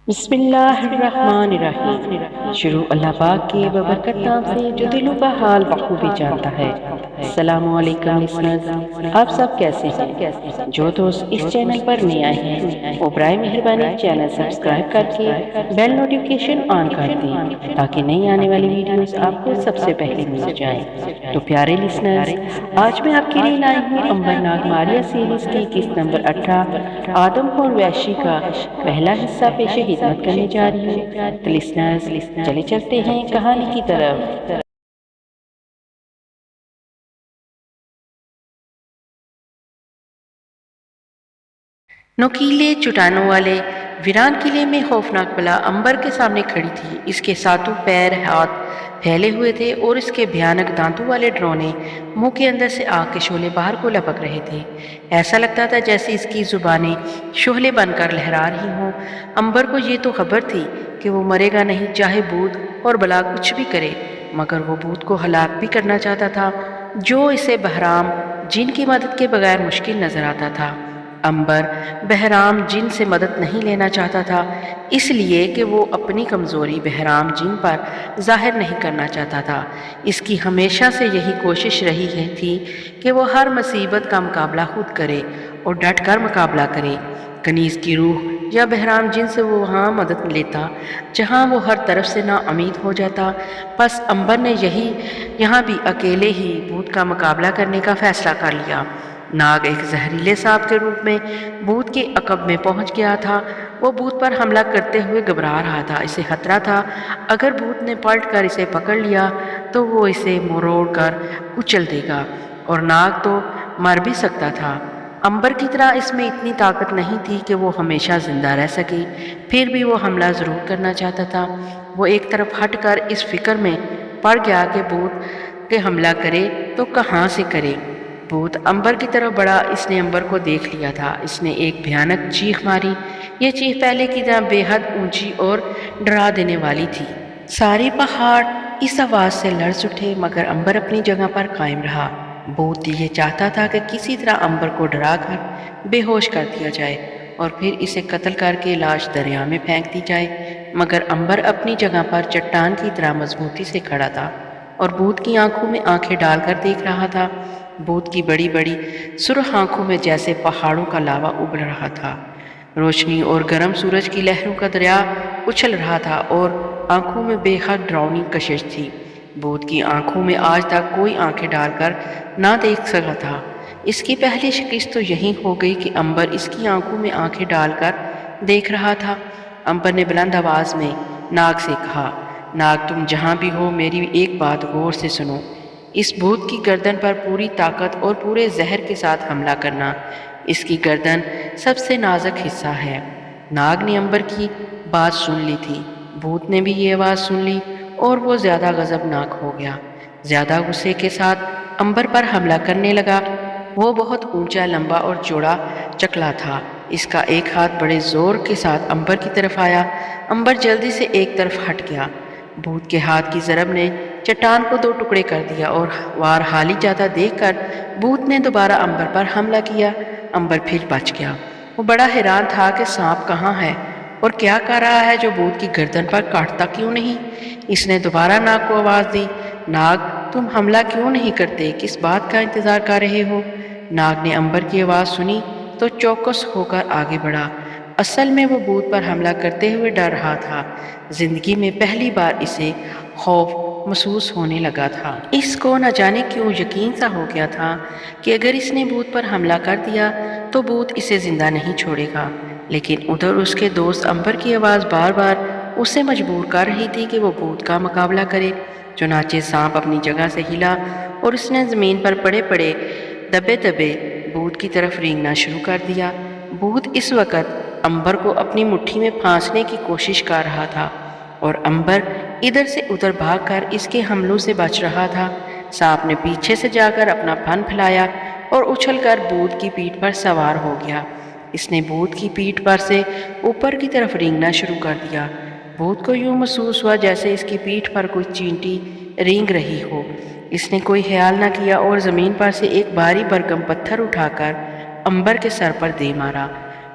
بسم اللہ الرحمن الرحیم۔ شروع اللہ پاک کے ببرکت نام سے جو دلوں کا حال بخوبی جانتا ہے۔ السلام علیکم لسنرز، آپ سب کیسے ہیں؟ جو دوست اس چینل پر نئے آئے ہیں وہ برائے مہربانی چینل سبسکرائب کر کے بیل نوٹیفیکیشن آن کر دیں تاکہ نئی آنے والی ویڈیوز آپ کو سب سے پہلے مل جائیں۔ تو پیارے لسنرز، آج میں آپ کے لیے لائی ہوں امبر ناگ ماریہ سیریز کی قسط نمبر 18 آدم اور ویشی کا پہلا حصہ پیش خدمت کرنے جا رہی ہوں۔ تو لسنرز چلے چلتے ہیں کہانی کی طرف۔ نوکیلے چٹانوں والے ویران قلعے میں خوفناک بلا امبر کے سامنے کھڑی تھی۔ اس کے ساتوں پیر ہاتھ پھیلے ہوئے تھے اور اس کے بھیانک دانتوں والے ڈرونے منہ کے اندر سے آگ کے شعلے باہر کو لپک رہے تھے۔ ایسا لگتا تھا جیسے اس کی زبانیں شعلے بن کر لہرا رہی ہوں۔ امبر کو یہ تو خبر تھی کہ وہ مرے گا نہیں، چاہے بھوت اور بلا کچھ بھی کرے، مگر وہ بھوت کو ہلاک بھی کرنا چاہتا تھا جو اسے بہرام جن کی مدد کے بغیر مشکل نظر آتا تھا۔ امبر بہرام جن سے مدد نہیں لینا چاہتا تھا، اس لیے کہ وہ اپنی کمزوری بہرام جن پر ظاہر نہیں کرنا چاہتا تھا۔ اس کی ہمیشہ سے یہی کوشش رہی تھی کہ وہ ہر مصیبت کا مقابلہ خود کرے اور ڈٹ کر مقابلہ کرے۔ کنیز کی روح یا بہرام جن سے وہ وہاں مدد لیتا جہاں وہ ہر طرف سے نا امید ہو جاتا۔ پس امبر نے یہاں بھی اکیلے ہی بھوت کا مقابلہ کرنے کا فیصلہ کر لیا۔ ناگ ایک زہریلے سانپ کے روپ میں بھوت کے عقب میں پہنچ گیا تھا۔ وہ بھوت پر حملہ کرتے ہوئے گھبرا رہا تھا۔ اسے خطرہ تھا اگر بھوت نے پلٹ کر اسے پکڑ لیا تو وہ اسے مروڑ کر کچل دے گا اور ناگ تو مر بھی سکتا تھا۔ امبر کی طرح اس میں اتنی طاقت نہیں تھی کہ وہ ہمیشہ زندہ رہ سکے، پھر بھی وہ حملہ ضرور کرنا چاہتا تھا۔ وہ ایک طرف ہٹ کر اس فکر میں پڑ گیا کہ بھوت کے حملہ کرے تو کہاں سے کرے۔ بھوت امبر کی طرف بڑھا۔ اس نے امبر کو دیکھ لیا تھا۔ اس نے ایک بھیانک چیخ ماری۔ یہ چیخ پہلے کی طرح بے حد اونچی اور ڈرا دینے والی تھی۔ سارے پہاڑ اس آواز سے لرز اٹھے، مگر امبر اپنی جگہ پر قائم رہا۔ بھوت یہ چاہتا تھا کہ کسی طرح امبر کو ڈرا کر بے ہوش کر دیا جائے اور پھر اسے قتل کر کے لاش دریا میں پھینک دی جائے، مگر امبر اپنی جگہ پر چٹان کی طرح مضبوطی سے کھڑا تھا اور بھوت کی آنکھوں میں آنکھیں ڈال کر دیکھ رہا تھا۔ بھوت کی بڑی بڑی سرخ آنکھوں میں جیسے پہاڑوں کا لاوا ابل رہا تھا۔ روشنی اور گرم سورج کی لہروں کا دریا اچھل رہا تھا اور آنکھوں میں بے حد ڈراؤنی کشش تھی۔ بھوت کی آنکھوں میں آج تک کوئی آنکھیں ڈال کر نہ دیکھ سکا تھا۔ اس کی پہلی شکست تو یہی ہو گئی کہ امبر اس کی آنکھوں میں آنکھیں ڈال کر دیکھ رہا تھا۔ امبر نے بلند آواز میں ناگ سے کہا، ناگ تم جہاں بھی ہو میری ایک بات غور سے سنو۔ اس بھوت کی گردن پر پوری طاقت اور پورے زہر کے ساتھ حملہ کرنا۔ اس کی گردن سب سے نازک حصہ ہے۔ ناگ نے امبر کی بات سن لی تھی۔ بھوت نے بھی یہ آواز سن لی اور وہ زیادہ غضبناک ہو گیا۔ زیادہ غصے کے ساتھ امبر پر حملہ کرنے لگا۔ وہ بہت اونچا، لمبا اور چوڑا چکلا تھا۔ اس کا ایک ہاتھ بڑے زور کے ساتھ امبر کی طرف آیا۔ امبر جلدی سے ایک طرف ہٹ گیا۔ بھوت کے ہاتھ کی ضرب نے چٹان کو دو ٹکڑے کر دیا اور وار حالی جاتا دیکھ کر بھوت نے دوبارہ امبر پر حملہ کیا۔ امبر پھر بچ گیا۔ وہ بڑا حیران تھا کہ سانپ کہاں ہے اور کیا کر رہا ہے جو بھوت کی گردن پر کاٹتا کیوں نہیں۔ اس نے دوبارہ ناگ کو آواز دی، ناگ تم حملہ کیوں نہیں کرتے، کس بات کا انتظار کر رہے ہو؟ ناگ نے امبر کی آواز سنی تو چوکس ہو کر آگے بڑھا۔ اصل میں وہ بھوت پر حملہ کرتے ہوئے ڈر رہا تھا۔ زندگی میں پہلی بار اسے خوف محسوس ہونے لگا تھا۔ اس کو نہ جانے کیوں یقین سا ہو گیا تھا کہ اگر اس نے بھوت پر حملہ کر دیا تو بھوت اسے زندہ نہیں چھوڑے گا، لیکن ادھر اس کے دوست امبر کی آواز بار بار اسے مجبور کر رہی تھی کہ وہ بھوت کا مقابلہ کرے۔ چنانچہ سانپ اپنی جگہ سے ہلا اور اس نے زمین پر پڑے پڑے دبے دبے بھوت کی طرف رینگنا شروع کر دیا۔ بھوت اس وقت امبر کو اپنی مٹھی میں پھانسنے کی کوشش کر رہا تھا اور امبر ادھر سے ادھر بھاگ کر اس کے حملوں سے بچ رہا تھا۔ سانپ نے پیچھے سے جا کر اپنا پھن پھیلایا اور اچھل کر بھوت کی پیٹھ پر سوار ہو گیا۔ اس نے بھوت کی پیٹھ پر سے اوپر کی طرف رینگنا شروع کر دیا۔ بھوت کو یوں محسوس ہوا جیسے اس کی پیٹھ پر کوئی چینٹی رینگ رہی ہو۔ اس نے کوئی خیال نہ کیا اور زمین پر سے ایک بھاری بھرکم پتھر اٹھا کر امبر کے سر پر دے مارا۔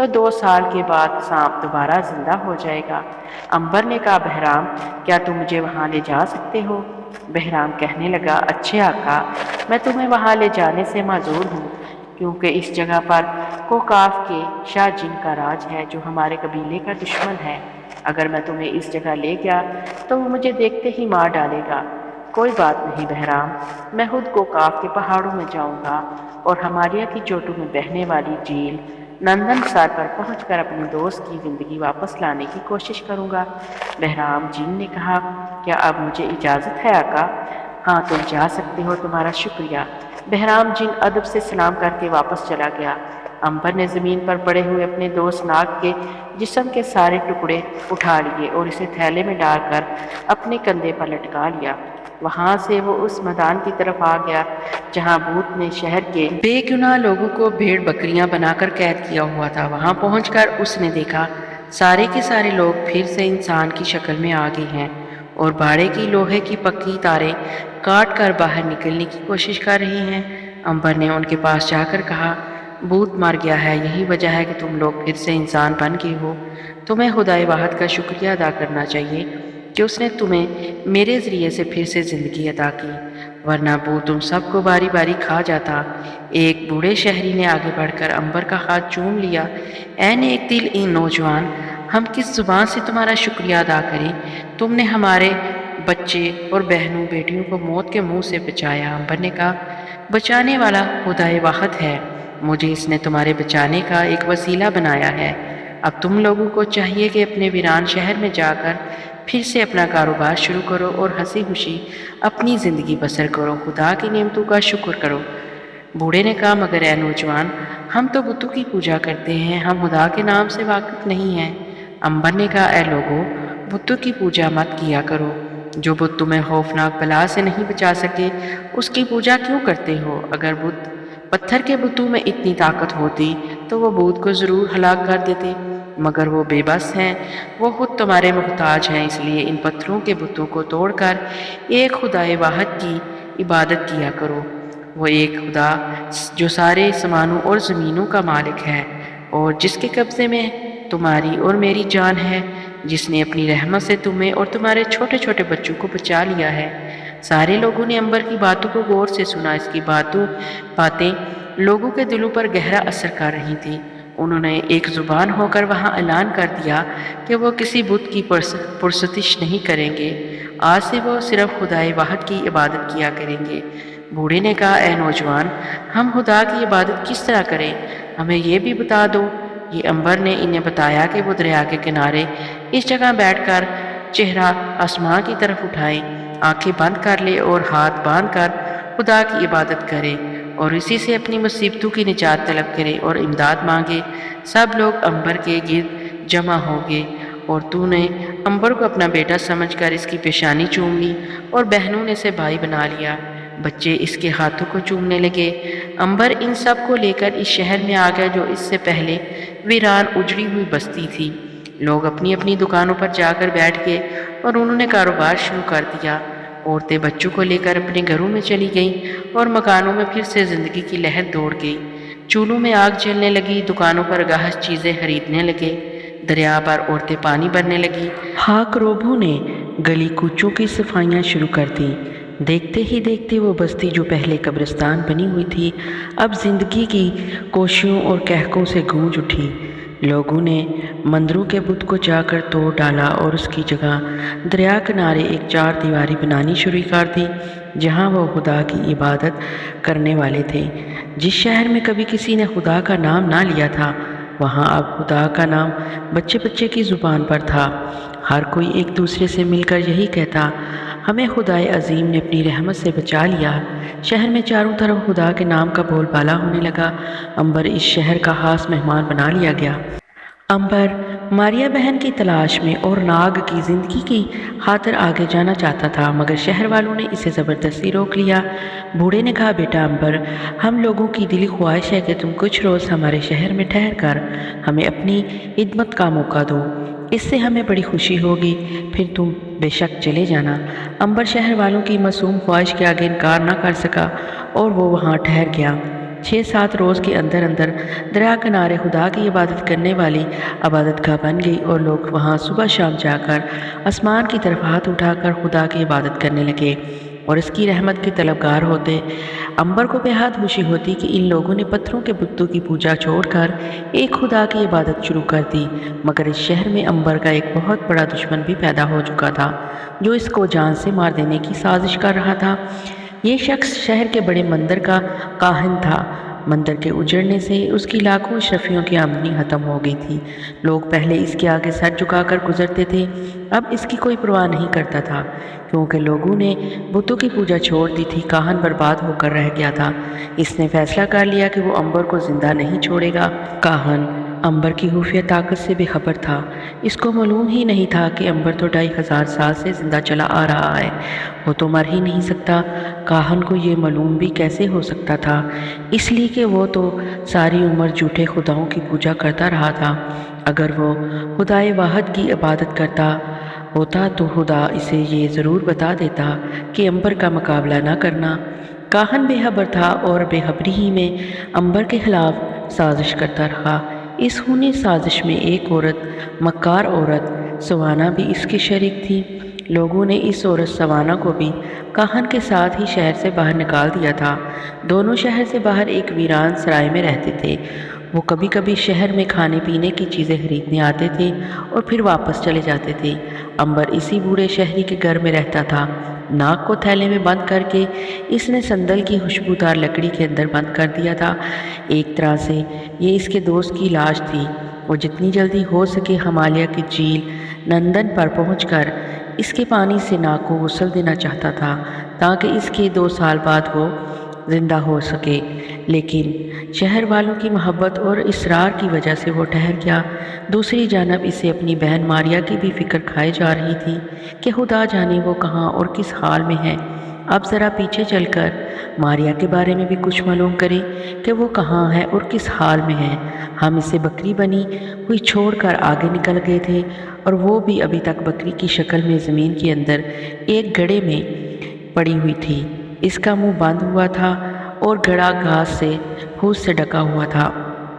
تو 2 سال کے بعد سانپ دوبارہ زندہ ہو جائے گا۔ عنبر نے کہا بہرام کیا تم مجھے وہاں لے جا سکتے ہو؟ بہرام کہنے لگا اچھے آقا، میں تمہیں وہاں لے جانے سے معذور ہوں، کیونکہ اس جگہ پر کوکاف کے شاہ جن کا راج ہے جو ہمارے قبیلے کا دشمن ہے۔ اگر میں تمہیں اس جگہ لے گیا تو وہ مجھے دیکھتے ہی مار ڈالے گا۔ کوئی بات نہیں بہرام، میں خود کوکاف کے پہاڑوں میں جاؤں گا اور ہمالیہ کی چوٹوں میں بہنے والی جھیل نندن سار پر پہنچ کر اپنے دوست کی زندگی واپس لانے کی کوشش کروں گا۔ بہرام جن نے کہا کیا اب مجھے اجازت ہے آقا؟ ہاں تم جا سکتے ہو، تمہارا شکریہ۔ بہرام جن ادب سے سلام کر کے واپس چلا گیا۔ عنبر نے زمین پر پڑے ہوئے اپنے دوست ناگ کے جسم کے سارے ٹکڑے اٹھا لیے اور اسے تھیلے میں ڈال کر اپنے کندھے پر لٹکا لیا۔ وہاں سے وہ اس میدان کی طرف آ گیا جہاں بھوت نے شہر کے بے گناہ لوگوں کو بھیڑ بکریاں بنا کر قید کیا ہوا تھا۔ وہاں پہنچ کر اس نے دیکھا سارے کے سارے لوگ پھر سے انسان کی شکل میں آ گئے ہیں اور باڑے کی لوہے کی پکی تاریں کاٹ کر باہر نکلنے کی کوشش کر رہی ہیں۔ عنبر نے ان کے پاس جا کر کہا بھوت مر گیا ہے، یہی وجہ ہے کہ تم لوگ پھر سے انسان بن گئے ہو۔ تمہیں خدائے واحد کا شکریہ ادا کرنا چاہیے کہ اس نے تمہیں میرے ذریعے سے پھر سے زندگی عطا کی، ورنہ بھوت تم سب کو باری باری کھا جاتا۔ ایک بوڑھے شہری نے آگے بڑھ کر عنبر کا ہاتھ چوم لیا۔ اے نیک دل نوجوان، ہم کس زبان سے تمہارا شکریہ ادا کریں؟ تم نے ہمارے بچے اور بہنوں بیٹیوں کو موت کے منہ سے بچایا۔ عنبر نے کہا بچانے والا خدائے واحد ہے، مجھے اس نے تمہارے بچانے کا ایک وسیلہ بنایا ہے۔ اب تم لوگوں کو چاہیے کہ اپنے ویران شہر میں جا کر پھر سے اپنا کاروبار شروع کرو اور ہنسی خوشی اپنی زندگی بسر کرو، خدا کی نعمتوں کا شکر کرو۔ بوڑھے نے کہا مگر اے نوجوان، ہم تو بتوں کی پوجا کرتے ہیں، ہم خدا کے نام سے واقف نہیں ہیں۔ عنبر نے کہا اے لوگو، بتوں کی پوجا مت کیا کرو، جو بت تمہیں خوفناک بلا سے نہیں بچا سکے اس کی پوجا کیوں کرتے ہو؟ اگر پتھر کے بتوں میں اتنی طاقت ہوتی تو وہ بت کو ضرور ہلاک کر دیتے، مگر وہ بے بس ہیں، وہ خود تمہارے محتاج ہیں، اس لیے ان پتھروں کے بتوں کو توڑ کر ایک خدائے واحد کی عبادت کیا کرو۔ وہ ایک خدا جو سارے آسمانوں اور زمینوں کا مالک ہے اور جس کے قبضے میں تمہاری اور میری جان ہے، جس نے اپنی رحمت سے تمہیں اور تمہارے چھوٹے چھوٹے بچوں کو بچا لیا ہے۔ سارے لوگوں نے عنبر کی باتوں کو غور سے سنا۔ اس کی باتیں لوگوں کے دلوں پر گہرا اثر کر رہی تھیں۔ انہوں نے ایک زبان ہو کر وہاں اعلان کر دیا کہ وہ کسی بت کی پرستش نہیں کریں گے، آج سے وہ صرف خدائے واحد کی عبادت کیا کریں گے۔ بوڑھے نے کہا اے نوجوان، ہم خدا کی عبادت کس طرح کریں؟ ہمیں یہ بھی بتا دو۔ یہ عنبر نے انہیں بتایا کہ وہ دریا کے کنارے اس جگہ بیٹھ کر چہرہ آسمان کی طرف اٹھائیں، آنکھیں بند کر لے اور ہاتھ باندھ کر خدا کی عبادت کرے اور اسی سے اپنی مصیبتوں کی نجات طلب کرے اور امداد مانگے۔ سب لوگ عنبر کے گرد جمع ہو گئے اور تو نے عنبر کو اپنا بیٹا سمجھ کر اس کی پیشانی چوم لی اور بہنوں نے اسے بھائی بنا لیا۔ بچے اس کے ہاتھوں کو چومنے لگے۔ عنبر ان سب کو لے کر اس شہر میں آ گیا جو اس سے پہلے ویران اجڑی ہوئی بستی تھی۔ لوگ اپنی اپنی دکانوں پر جا کر بیٹھ گئے اور انہوں نے کاروبار شروع کر دیا۔ عورتیں بچوں کو لے کر اپنے گھروں میں چلی گئیں اور مکانوں میں پھر سے زندگی کی لہر دوڑ گئی۔ چولہوں میں آگ جلنے لگی، دکانوں پر گاہک چیزیں خریدنے لگے، دریا پر عورتیں پانی بھرنے لگیں۔ ہاک روبھوں نے گلی کوچوں کی صفائیاں شروع کر دیں۔ دیکھتے ہی دیکھتے وہ بستی جو پہلے قبرستان بنی ہوئی تھی اب زندگی کی کوششوں اور کہکوں سے گونج اٹھی۔ لوگوں نے مندروں کے بت کو جا کر توڑ ڈالا اور اس کی جگہ دریا کنارے ایک 4 دیواری بنانی شروع کر دی جہاں وہ خدا کی عبادت کرنے والے تھے۔ جس شہر میں کبھی کسی نے خدا کا نام نہ لیا تھا وہاں اب خدا کا نام بچے بچے کی زبان پر تھا۔ ہر کوئی ایک دوسرے سے مل کر یہی کہتا ہمیں خدائے عظیم نے اپنی رحمت سے بچا لیا۔ شہر میں چاروں طرف خدا کے نام کا بول بالا ہونے لگا۔ عنبر اس شہر کا خاص مہمان بنا لیا گیا۔ عنبر ماریا بہن کی تلاش میں اور ناگ کی زندگی کی خاطر آگے جانا چاہتا تھا مگر شہر والوں نے اسے زبردستی روک لیا۔ بوڑھے نے کہا بیٹا عنبر، ہم لوگوں کی دلی خواہش ہے کہ تم کچھ روز ہمارے شہر میں ٹھہر کر ہمیں اپنی خدمت کا موقع دو، اس سے ہمیں بڑی خوشی ہوگی، پھر تم بے شک چلے جانا۔ عنبر شہر والوں کی معصوم خواہش کے آگے انکار نہ کر سکا اور وہ وہاں ٹھہر گیا۔ 6-7 روز کے اندر اندر دریا کنارے خدا کی عبادت کرنے والی عبادت گاہ بن گئی اور لوگ وہاں صبح شام جا کر آسمان کی طرف ہاتھ اٹھا کر خدا کی عبادت کرنے لگے اور اس کی رحمت کے طلبگار ہوتے۔ امبر کو بہت خوشی ہوتی کہ ان لوگوں نے پتھروں کے بتوں کی پوجا چھوڑ کر ایک خدا کی عبادت شروع کر دی، مگر اس شہر میں امبر کا ایک بہت بڑا دشمن بھی پیدا ہو چکا تھا جو اس کو جان سے مار دینے کی سازش کر رہا تھا۔ یہ شخص شہر کے بڑے مندر کا کاہن تھا۔ مندر کے اجڑنے سے اس کی لاکھوں اشرفیوں کی آمدنی ختم ہو گئی تھی۔ لوگ پہلے اس کے آگے سر جھکا کر گزرتے تھے، اب اس کی کوئی پرواہ نہیں کرتا تھا، کیونکہ لوگوں نے بتوں کی پوجا چھوڑ دی تھی۔ کاہن برباد ہو کر رہ گیا تھا۔ اس نے فیصلہ کر لیا کہ وہ امبر کو زندہ نہیں چھوڑے گا۔ کاہن امبر کی خفیہ طاقت سے بے خبر تھا۔ اس کو معلوم ہی نہیں تھا کہ امبر تو 2500 سال سے زندہ چلا آ رہا ہے، وہ تو مر ہی نہیں سکتا۔ کاہن کو یہ معلوم بھی کیسے ہو سکتا تھا؟ اس لیے کہ وہ تو ساری عمر جھوٹے خداؤں کی پوجا کرتا رہا تھا۔ اگر وہ خدائے واحد کی عبادت کرتا ہوتا تو خدا اسے یہ ضرور بتا دیتا کہ امبر کا مقابلہ نہ کرنا۔ کاہن بے خبر تھا اور بے خبری ہی میں امبر کے خلاف سازش کرتا رہا۔ اس خونی سازش میں ایک عورت، مکار عورت سوانا بھی اس کی شریک تھی۔ لوگوں نے اس عورت سوانا کو بھی کاہن کے ساتھ ہی شہر سے باہر نکال دیا تھا۔ دونوں شہر سے باہر ایک ویران سرائے میں رہتے تھے۔ وہ کبھی کبھی شہر میں کھانے پینے کی چیزیں خریدنے آتے تھے اور پھر واپس چلے جاتے تھے۔ امبر اسی بوڑھے شہری کے گھر میں رہتا تھا۔ ناک کو تھیلے میں بند کر کے اس نے سندل کی خوشبودار لکڑی کے اندر بند کر دیا تھا۔ ایک طرح سے یہ اس کے دوست کی لاش تھی۔ وہ جتنی جلدی ہو سکے ہمالیہ کی جھیل نندن پر پہنچ کر اس کے پانی سے ناک کو غسل دینا چاہتا تھا تاکہ اس کے 2 سال بعد وہ زندہ ہو سکے، لیکن شہر والوں کی محبت اور اصرار کی وجہ سے وہ ٹھہر گیا۔ دوسری جانب اسے اپنی بہن ماریا کی بھی فکر کھائی جا رہی تھی کہ خدا جانے وہ کہاں اور کس حال میں ہے۔ اب ذرا پیچھے چل کر ماریا کے بارے میں بھی کچھ معلوم کریں کہ وہ کہاں ہے اور کس حال میں ہے۔ ہم اسے بکری بنی ہوئی چھوڑ کر آگے نکل گئے تھے اور وہ بھی ابھی تک بکری کی شکل میں زمین کے اندر ایک گڑھے میں پڑی ہوئی تھی۔ اس کا منہ بند ہوا تھا اور گڑھا گھاس سے پھوس سے ڈھکا ہوا تھا۔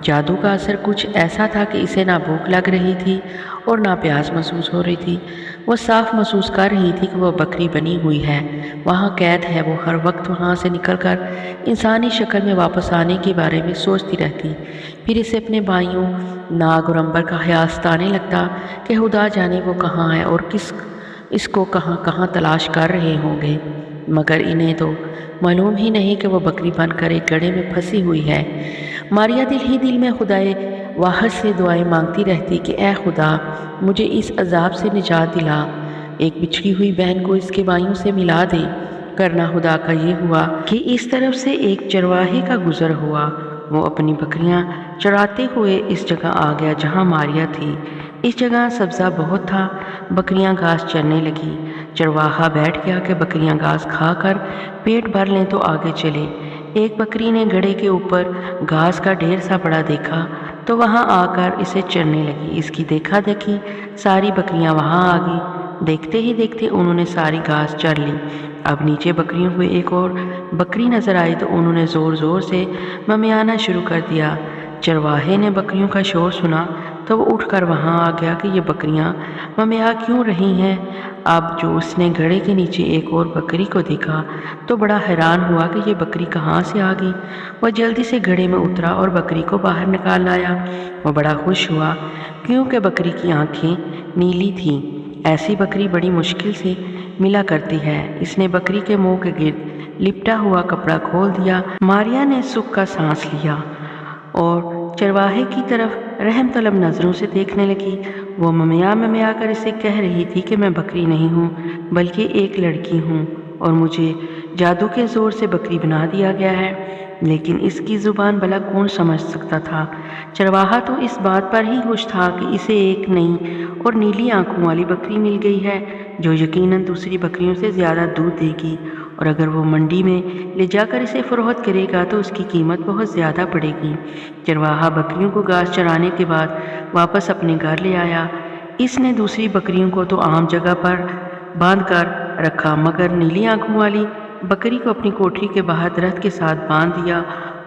جادو کا اثر کچھ ایسا تھا کہ اسے نہ بھوک لگ رہی تھی اور نہ پیاس محسوس ہو رہی تھی۔ وہ صاف محسوس کر رہی تھی کہ وہ بکری بنی ہوئی ہے، وہاں قید ہے۔ وہ ہر وقت وہاں سے نکل کر انسانی شکل میں واپس آنے کے بارے میں سوچتی رہتی۔ پھر اسے اپنے بھائیوں ناگ اور امبر کا خیال ستانے لگتا کہ خدا جانے وہ کہاں ہے اور اس کو کہاں کہاں تلاش کر رہے ہوں گے، مگر انہیں تو معلوم ہی نہیں کہ وہ بکری بن کر ایک گڑھے میں پھنسی ہوئی ہے۔ ماریا دل ہی دل میں خدائے واحد سے دعائیں مانگتی رہتی کہ اے خدا مجھے اس عذاب سے نجات دلا، ایک بچھڑی ہوئی بہن کو اس کے بھائیوں سے ملا دے۔ کرنا خدا کا یہ ہوا کہ اس طرف سے ایک چرواہے کا گزر ہوا۔ وہ اپنی بکریاں چراتے ہوئے اس جگہ آ گیا جہاں ماریا تھی۔ اس جگہ سبزہ بہت تھا، بکریاں گھاس چرنے لگی۔ چرواہا بیٹھ گیا کہ بکریاں گھاس کھا کر پیٹ بھر لیں تو آگے چلے۔ ایک بکری نے گڑھے کے اوپر گھاس کا ڈھیر سا بڑا دیکھا تو وہاں آ کر اسے چرنے لگی۔ اس کی دیکھا دیکھی ساری بکریاں وہاں آ گئی۔ دیکھتے ہی دیکھتے انہوں نے ساری گھاس چر لی۔ اب نیچے بکریوں ہوئے ایک اور بکری نظر آئی تو انہوں نے زور زور سے ممیانا شروع کر دیا۔ چرواہے نے بکریوں کا شور سنا تو وہ اٹھ کر وہاں آ گیا کہ یہ بکریاں ممیا کیوں رہی ہیں۔ اب جو اس نے گھڑے کے نیچے ایک اور بکری کو دیکھا تو بڑا حیران ہوا کہ یہ بکری کہاں سے آ گئی۔ وہ جلدی سے گھڑے میں اترا اور بکری کو باہر نکال لایا۔ وہ بڑا خوش ہوا کیونکہ بکری کی آنکھیں نیلی تھیں۔ ایسی بکری بڑی مشکل سے ملا کرتی ہے۔ اس نے بکری کے منہ کے گرد لپٹا ہوا کپڑا کھول دیا۔ ماریا نے سکھ کا سانس لیا اور چرواہے کی طرف رحم طلب نظروں سے دیکھنے لگی۔ وہ ممیا کر اسے کہہ رہی تھی کہ میں بکری نہیں ہوں بلکہ ایک لڑکی ہوں اور مجھے جادو کے زور سے بکری بنا دیا گیا ہے، لیکن اس کی زبان بھلا کون سمجھ سکتا تھا۔ چرواہا تو اس بات پر ہی خوش تھا کہ اسے ایک نئی اور نیلی آنکھوں والی بکری مل گئی ہے جو یقیناً دوسری بکریوں سے زیادہ دودھ دے گی، اور اگر وہ منڈی میں لے جا کر اسے فروخت کرے گا تو اس کی قیمت بہت زیادہ پڑے گی۔ چرواہا بکریوں کو گھاس چرانے کے بعد واپس اپنے گھر لے آیا۔ اس نے دوسری بکریوں کو تو عام جگہ پر باندھ کر رکھا، مگر نیلی آنکھوں والی بکری کو اپنی کوٹری کے باہر درخت کے ساتھ باندھ دیا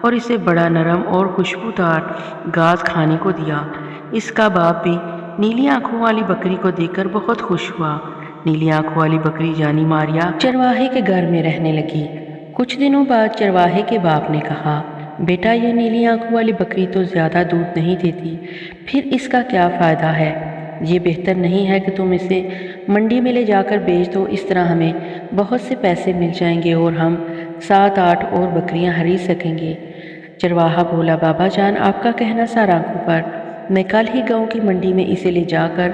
اور اسے بڑا نرم اور خوشبودار گھاس کھانے کو دیا۔ اس کا باپ بھی نیلی آنکھوں والی بکری کو دیکھ کر بہت خوش ہوا۔ نیلی آنکھوں والی بکری یعنی ماریا چرواہے کے گھر میں رہنے لگی۔ کچھ دنوں بعد چرواہے کے باپ نے کہا، بیٹا یہ نیلی آنکھوں والی بکری تو زیادہ دودھ نہیں دیتی، پھر اس کا کیا فائدہ ہے؟ یہ بہتر نہیں ہے کہ تم اسے منڈی میں لے جا کر بیچ دو، اس طرح ہمیں بہت سے پیسے مل جائیں گے اور ہم 7-8 اور بکریاں خرید سکیں گے۔ چرواہا بولا، بابا جان آپ کا کہنا سر آنکھوں پر، میں کل ہی گاؤں کی منڈی میں اسے لے جا کر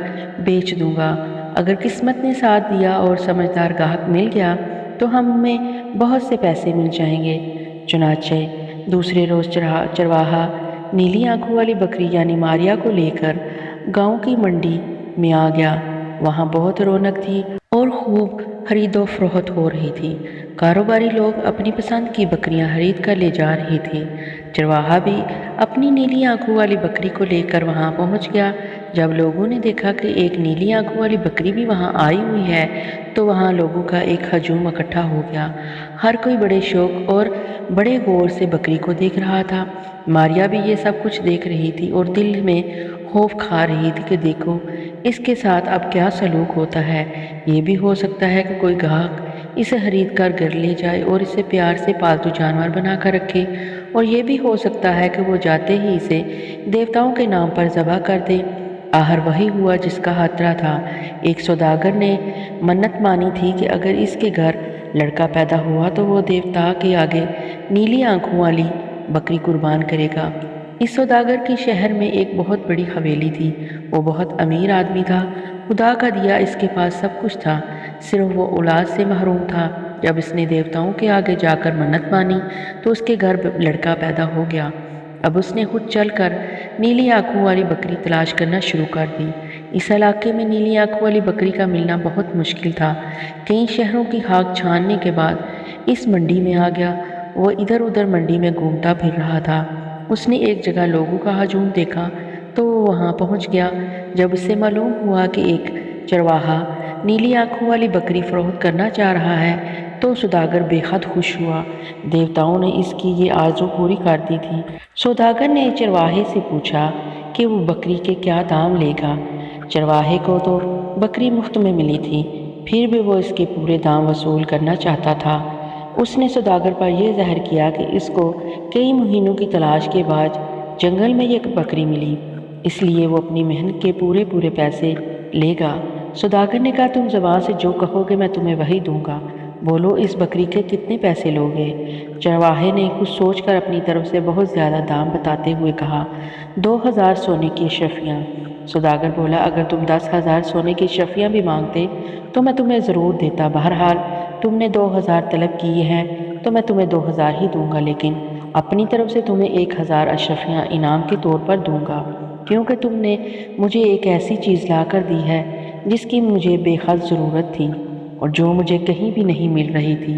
بیچ دوں گا۔ اگر قسمت نے ساتھ دیا اور سمجھدار گاہک مل گیا تو ہمیں بہت سے پیسے مل جائیں گے۔ چنانچہ دوسرے روز چرواہا نیلی آنکھوں والی بکری یعنی ماریا کو لے کر گاؤں کی منڈی میں آ گیا۔ وہاں بہت رونق تھی اور خوب خرید و فروخت ہو رہی تھی۔ کاروباری لوگ اپنی پسند کی بکریاں خرید کر لے جا رہے تھے۔ چرواہا بھی اپنی نیلی آنکھوں والی بکری کو لے کر وہاں پہنچ گیا۔ جب لوگوں نے دیکھا کہ ایک نیلی آنکھوں والی بکری بھی وہاں آئی ہوئی ہے تو وہاں لوگوں کا ایک ہجوم اکٹھا ہو گیا۔ ہر کوئی بڑے شوق اور بڑے غور سے بکری کو دیکھ رہا تھا۔ ماریا بھی یہ سب کچھ دیکھ رہی تھی اور دل میں خوف کھا رہی تھی کہ دیکھو اس کے ساتھ اب کیا سلوک ہوتا ہے۔ یہ بھی ہو سکتا ہے کہ کوئی گاہک اسے خرید کر گھر لے جائے اور اسے پیار سے پالتو جانور بنا کر رکھے، اور یہ بھی ہو سکتا ہے کہ وہ جاتے ہی اسے دیوتاؤں کے نام پر ذبح کر دے۔ آخر وہی ہوا جس کا خطرہ تھا۔ ایک سوداگر نے منت مانی تھی کہ اگر اس کے گھر لڑکا پیدا ہوا تو وہ دیوتا کے آگے نیلی آنکھوں والی بکری قربان کرے گا۔ اس سوداگر کی شہر میں ایک بہت بڑی حویلی تھی۔ وہ بہت امیر آدمی تھا، خدا کا دیا اس کے پاس سب کچھ تھا، صرف وہ اولاد سے محروم تھا۔ جب اس نے دیوتاؤں کے آگے جا کر منت مانی تو اس کے گھر لڑکا پیدا ہو گیا۔ اب اس نے خود چل کر نیلی آنکھوں والی بکری تلاش کرنا شروع کر دی۔ اس علاقے میں نیلی آنکھوں والی بکری کا ملنا بہت مشکل تھا۔ کئی شہروں کی خاک چھاننے کے بعد اس منڈی میں آ گیا۔ وہ ادھر ادھر منڈی میں گھومتا پھر رہا تھا۔ اس نے ایک جگہ لوگوں کا ہجوم دیکھا تو وہ وہاں پہنچ گیا۔ جب اسے معلوم ہوا کہ ایک چرواہا نیلی آنکھوں والی بکری فروخت کرنا چاہ رہا ہے تو سوداگر بے حد خوش ہوا۔ دیوتاؤں نے اس کی یہ آرزو پوری کر دی تھی۔ سوداگر نے چرواہے سے پوچھا کہ وہ بکری کے کیا دام لے گا۔ چرواہے کو تو بکری مفت میں ملی تھی، پھر بھی وہ اس کے پورے دام وصول کرنا چاہتا تھا۔ اس نے سوداگر پر یہ ظاہر کیا کہ اس کو کئی مہینوں کی تلاش کے بعد جنگل میں یہ بکری ملی، اس لیے وہ اپنی محنت کے پورے پیسے لے گا۔ سوداگر نے کہا، تم زبان سے جو کہو گے میں تمہیں وہی دوں گا، بولو اس بکری کے کتنے پیسے لوگے؟ چرواہے نے کچھ سوچ کر اپنی طرف سے بہت زیادہ دام بتاتے ہوئے کہا، 2000 سونے کی اشرفیاں۔ سوداگر بولا، اگر تم 10,000 سونے کی اشرفیاں بھی مانگتے تو میں تمہیں ضرور دیتا، بہرحال تم نے 2000 طلب کیے ہیں تو میں تمہیں 2000 ہی دوں گا، لیکن اپنی طرف سے تمہیں 1000 اشرفیاں انعام کے طور پر دوں گا، کیونکہ تم نے مجھے ایک ایسی چیز لا کر دی ہے جس کی مجھے بے حد ضرورت تھی اور جو مجھے کہیں بھی نہیں مل رہی تھی۔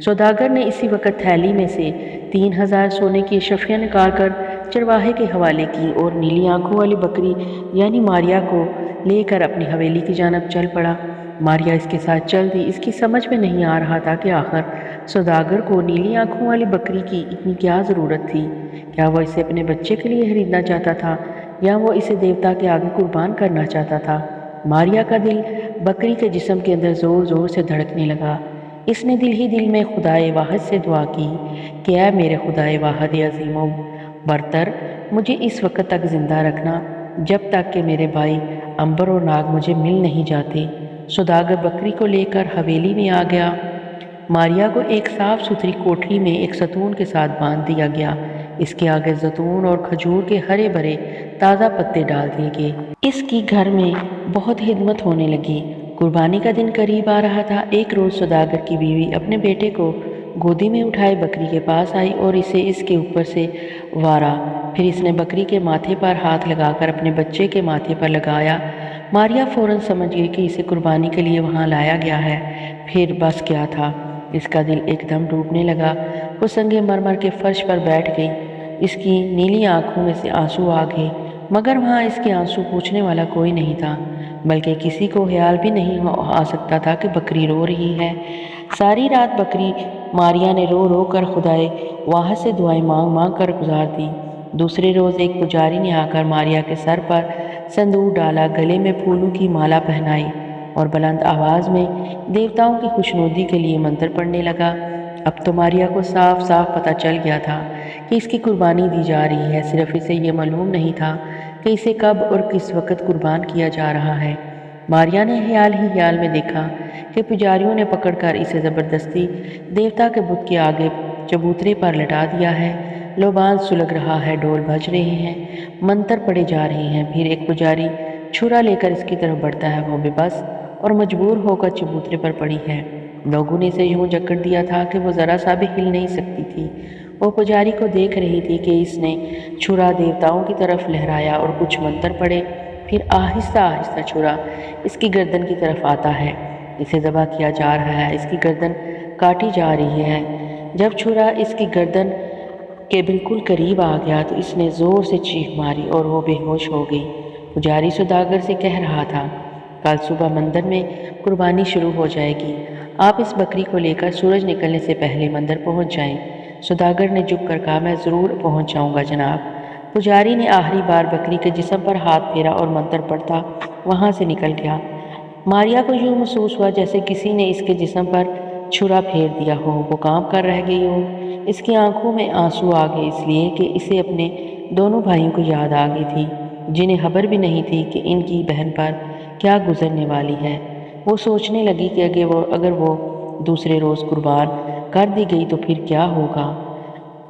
سوداگر نے اسی وقت تھیلی میں سے 3000 سونے کی اشرفیاں نکال کر چرواہے کے حوالے کی اور نیلی آنکھوں والی بکری یعنی ماریا کو لے کر اپنی حویلی کی جانب چل پڑا۔ ماریا اس کے ساتھ چل دی۔ اس کی سمجھ میں نہیں آ رہا تھا کہ آخر سوداگر کو نیلی آنکھوں والی بکری کی اتنی کیا ضرورت تھی۔ کیا وہ اسے اپنے بچے کے لیے خریدنا چاہتا تھا یا وہ اسے دیوتا کے آگے قربان کرنا چاہتا تھا؟ ماریا کا دل بکری کے جسم کے اندر زور زور سے دھڑکنے لگا۔ اس نے دل ہی دل میں خدائے واحد سے دعا کی کہ اے میرے خدائے واحد عظیم و برتر، مجھے اس وقت تک زندہ رکھنا جب تک کہ میرے بھائی عنبر اور ناگ مجھے مل نہیں جاتے۔ سوداگر بکری کو لے کر حویلی میں آ گیا۔ ماریا کو ایک صاف ستھری کوٹری میں ایک ستون کے ساتھ باندھ دیا گیا۔ اس کے آگے زیتون اور کھجور کے ہرے بھرے تازہ پتے ڈال دیے گئے۔ اس کی گھر میں بہت خدمت ہونے لگی۔ قربانی کا دن قریب آ رہا تھا۔ ایک روز سوداگر کی بیوی اپنے بیٹے کو گودی میں اٹھائے بکری کے پاس آئی اور اسے اس کے اوپر سے وارا، پھر اس نے بکری کے ماتھے پر ہاتھ لگا کر اپنے بچے کے ماتھے پر لگایا۔ ماریا فوراً سمجھ گئی کہ اسے قربانی کے لیے وہاں لایا گیا ہے۔ پھر بس کیا تھا، اس کا دل ایک دم ڈوبنے لگا۔ وہ سنگ مرمر کے فرش پر بیٹھ گئی۔ اس کی نیلی آنکھوں میں سے آنسو آ گئے، مگر وہاں اس کے آنسو پوچھنے والا کوئی نہیں تھا، بلکہ کسی کو خیال بھی نہیں آ سکتا تھا کہ بکری رو رہی ہے۔ ساری رات بکری ماریا نے رو رو کر خدائے واحد سے دعائیں مانگ مانگ کر گزار دی۔ دوسرے روز ایک پجاری نے آ کر ماریا کے سر پر سندور ڈالا، گلے میں پھولوں کی مالا پہنائی اور بلند آواز میں دیوتاؤں کی خوشنودی کے لیے منتر پڑھنے لگا۔ اب تو ماریا کو صاف صاف پتہ چل گیا تھا کہ اس کی قربانی دی جا رہی ہے، صرف اسے یہ معلوم نہیں تھا کہ اسے کب اور کس وقت قربان کیا جا رہا ہے۔ ماریا نے خیال میں دیکھا کہ پجاریوں نے پکڑ کر اسے زبردستی دیوتا کے بت کے آگے چبوترے پر لٹا دیا ہے۔ لوبان سلگ رہا ہے، ڈول بج رہے ہیں، منتر پڑے جا رہے ہیں۔ پھر ایک پجاری چھرا لے کر اس کی طرف بڑھتا ہے، وہ بے بس اور مجبور ہو کر چبوترے پر پڑی ہے۔ لوگوں نے اسے یوں جکڑ دیا تھا کہ وہ ذرا سا بھی ہل نہیں سکتی تھی۔ وہ پجاری کو دیکھ رہی تھی کہ اس نے چھرا دیوتاؤں کی طرف لہرایا اور کچھ منتر پڑے، پھر آہستہ آہستہ چھرا اس کی گردن کی طرف آتا ہے۔ اسے ذبح کیا جا رہا ہے، اس کی گردن کاٹی جا رہی ہے۔ جب چھرا اس کی گردن کے بالکل قریب آ گیا تو اس نے زور سے چیخ ماری اور وہ بے ہوش ہو گئی۔ پجاری سوداگر سے کہہ رہا تھا، کل صبح مندر میں قربانی شروع ہو جائے گی، آپ اس بکری کو لے کر سورج نکلنے سے پہلے مندر پہنچ جائیں۔ سوداگر نے جھک کر کہا، میں ضرور پہنچ جاؤں گا جناب۔ پجاری نے آخری بار بکری کے جسم پر ہاتھ پھیرا اور منتر پڑھتا وہاں سے نکل گیا۔ ماریا کو یوں محسوس ہوا جیسے کسی نے اس کے جسم پر چھرا پھیر دیا ہو، وہ کانپ کر رہ گئی ہو۔ اس کی آنکھوں میں آنسو آ گئے، اس لیے کہ اسے اپنے دونوں بھائیوں کو یاد آ گئی تھی، جنہیں خبر بھی نہیں تھی کہ ان کی بہن پر کیا گزرنے والی ہے۔ وہ سوچنے لگی کہ اگر وہ دوسرے روز قربان کر دی گئی تو پھر کیا ہوگا۔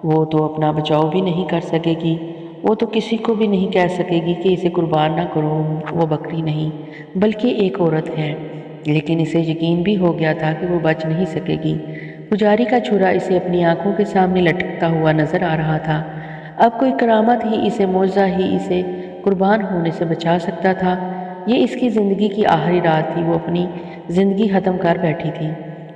وہ تو اپنا بچاؤ بھی نہیں کر سکے گی، وہ تو کسی کو بھی نہیں کہہ سکے گی کہ اسے قربان نہ کرو، وہ بکری نہیں بلکہ ایک عورت ہے۔ لیکن اسے یقین بھی ہو گیا تھا کہ وہ بچ نہیں سکے گی۔ پجاری کا چھرا اسے اپنی آنکھوں کے سامنے لٹکتا ہوا نظر آ رہا تھا۔ اب کوئی کرامت ہی اسے، معجزہ ہی اسے قربان ہونے سے بچا سکتا تھا۔ یہ اس کی زندگی کی آخری رات تھی، وہ اپنی زندگی ختم کر بیٹھی تھی۔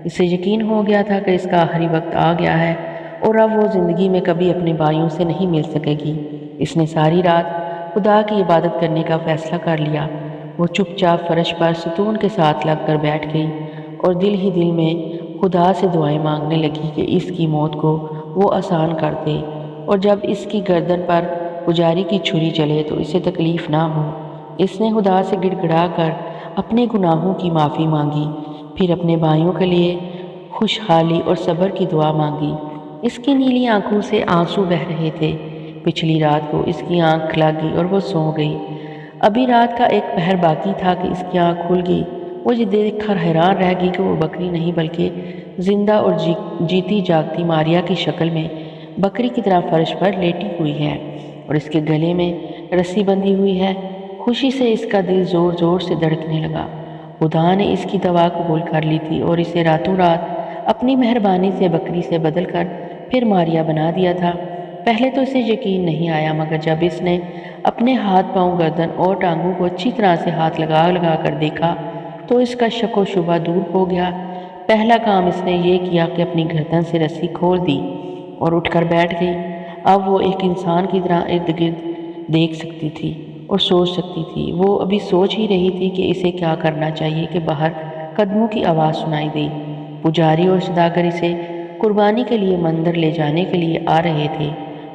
اسے یقین ہو گیا تھا کہ اس کا آخری وقت آ گیا ہے اور اب وہ زندگی میں کبھی اپنے بھائیوں سے نہیں مل سکے گی۔ اس نے ساری رات خدا کی عبادت کرنے کا فیصلہ کر لیا۔ وہ چپ چاپ فرش پر ستون کے ساتھ لگ کر بیٹھ گئی اور دل ہی دل میں خدا سے دعائیں مانگنے لگی کہ اس کی موت کو وہ آسان کر دے اور جب اس کی گردن پر پجاری کی چھری چلے تو اسے تکلیف نہ ہو۔ اس نے خدا سے گڑ گڑا کر اپنے گناہوں کی معافی مانگی، پھر اپنے بھائیوں کے لیے خوشحالی اور صبر کی دعا مانگی۔ اس کی نیلی آنکھوں سے آنسو بہہ رہے تھے۔ پچھلی رات کو اس کی آنکھ کھلا گئی اور وہ سو گئی۔ ابھی رات کا ایک پہر باقی تھا کہ اس کی آنکھ کھل گئی۔ وہ یہ دیکھ کر حیران رہ گئی کہ وہ بکری نہیں بلکہ زندہ اور جیتی جاگتی ماریا کی شکل میں بکری کی طرح فرش پر لیٹی ہوئی ہے اور اس کے گلے میں رسی بندھی ہوئی ہے۔ خوشی سے اس کا دل زور زور سے دھڑکنے لگا۔ خدا نے اس کی دعا قبول کر لی تھی اور اسے راتوں رات اپنی مہربانی سے بکری سے بدل کر پھر ماریا بنا دیا تھا۔ پہلے تو اسے یقین نہیں آیا، مگر جب اس نے اپنے ہاتھ پاؤں، گردن اور ٹانگوں کو اچھی طرح سے ہاتھ لگا لگا کر دیکھا تو اس کا شک و شبہ دور ہو گیا۔ پہلا کام اس نے یہ کیا کہ اپنی گردن سے رسی کھول دی اور اٹھ کر بیٹھ گئی۔ اب وہ ایک انسان کی طرح ارد گرد دیکھ سکتی تھی اور سوچ سکتی تھی۔ وہ ابھی سوچ ہی رہی تھی کہ اسے کیا کرنا چاہیے کہ باہر قدموں کی آواز سنائی دی۔ پجاری اور سوداگر اسے قربانی کے لیے مندر لے جانے کے لیے آ رہے تھے۔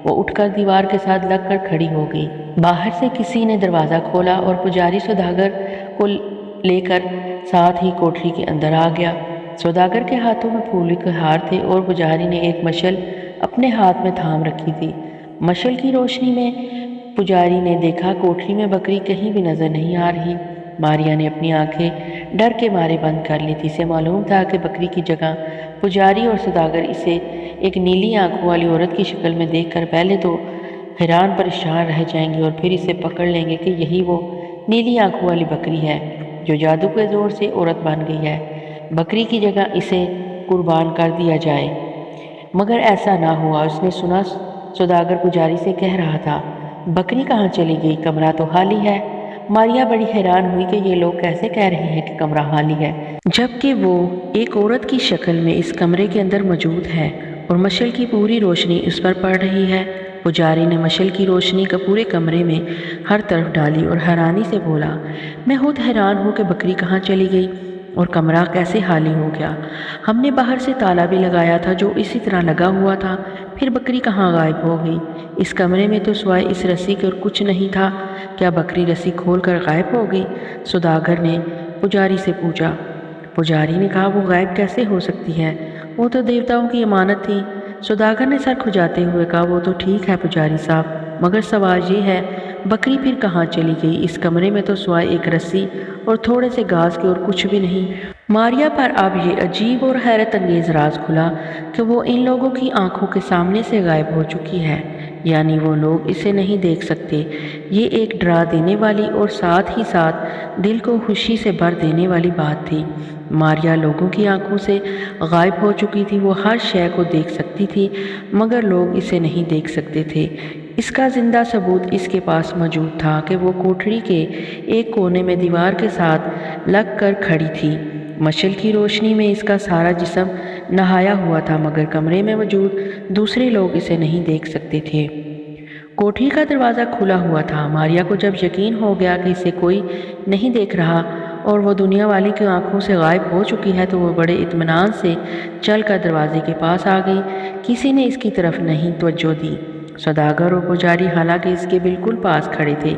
وہ اٹھ کر دیوار کے ساتھ لگ کر کھڑی ہو گئی۔ باہر سے کسی نے دروازہ کھولا اور پجاری سوداگر کو لے کر ساتھ ہی کوٹری کے اندر آ گیا۔ سوداگر کے ہاتھوں میں پھول کے ہار تھے اور پجاری نے ایک مشل اپنے ہاتھ میں تھام رکھی تھی۔ مشل کی روشنی میں پجاری نے دیکھا کوٹری میں بکری کہیں بھی نظر نہیں آ رہی۔ ماریا نے اپنی آنکھیں ڈر کے مارے بند کر لی تھی۔ اسے معلوم تھا کہ بکری کی جگہ پجاری اور سوداگر اسے ایک نیلی آنکھوں والی عورت کی شکل میں دیکھ کر پہلے تو حیران پریشان رہ جائیں گے اور پھر اسے پکڑ لیں گے کہ یہی وہ نیلی آنکھوں والی بکری ہے جو جادو کے زور سے عورت بن گئی ہے۔ بکری کی جگہ اسے قربان کر دیا جائے، مگر ایسا نہ ہوا۔ اس نے سنا سوداگر پجاری سے کہہ رہا تھا، بکری کہاں چلی گئی؟ کمرہ تو خالی ہے۔ ماریا بڑی حیران ہوئی کہ یہ لوگ کیسے کہہ رہے ہیں کہ کمرہ خالی ہے، جبکہ وہ ایک عورت کی شکل میں اس کمرے کے اندر موجود ہے اور مشل کی پوری روشنی اس پر پڑ رہی ہے۔ پجاری نے مشل کی روشنی کا پورے کمرے میں ہر طرف ڈالی اور حیرانی سے بولا، میں خود حیران ہوں کہ بکری کہاں چلی گئی۔ اور کمرہ کیسے خالی ہو گیا؟ ہم نے باہر سے تالا بھی لگایا تھا جو اسی طرح لگا ہوا تھا، پھر بکری کہاں غائب ہو گئی؟ اس کمرے میں تو سوائے اس رسی کے اور کچھ نہیں تھا، کیا بکری رسی کھول کر غائب ہو گئی؟ سوداگر نے پجاری سے پوچھا۔ پجاری نے کہا، وہ غائب کیسے ہو سکتی ہے؟ وہ تو دیوتاؤں کی امانت تھی۔ سوداگر نے سر کھجاتے ہوئے کہا، وہ تو ٹھیک ہے پجاری صاحب، مگر سوال یہ ہے بکری پھر کہاں چلی گئی؟ اس کمرے میں تو سوائے ایک رسی اور تھوڑے سے گھاس کے اور کچھ بھی نہیں۔ ماریا پر اب یہ عجیب اور حیرت انگیز راز کھلا کہ وہ ان لوگوں کی آنکھوں کے سامنے سے غائب ہو چکی ہے، یعنی وہ لوگ اسے نہیں دیکھ سکتے۔ یہ ایک ڈرا دینے والی اور ساتھ ہی ساتھ دل کو خوشی سے بھر دینے والی بات تھی۔ ماریا لوگوں کی آنکھوں سے غائب ہو چکی تھی، وہ ہر شے کو دیکھ سکتی تھی مگر لوگ اسے نہیں دیکھ سکتے تھے۔ اس کا زندہ ثبوت اس کے پاس موجود تھا کہ وہ کوٹھری کے ایک کونے میں دیوار کے ساتھ لگ کر کھڑی تھی۔ مشعل کی روشنی میں اس کا سارا جسم نہایا ہوا تھا مگر کمرے میں موجود دوسرے لوگ اسے نہیں دیکھ سکتے تھے۔ کوٹھری کا دروازہ کھلا ہوا تھا۔ ماریا کو جب یقین ہو گیا کہ اسے کوئی نہیں دیکھ رہا اور وہ دنیا والی کی آنکھوں سے غائب ہو چکی ہے تو وہ بڑے اطمینان سے چل کر دروازے کے پاس آ گئی۔ کسی نے اس کی طرف نہیں توجہ دی۔ سوداگر اور پجاری حالانکہ اس کے بالکل پاس کھڑے تھے۔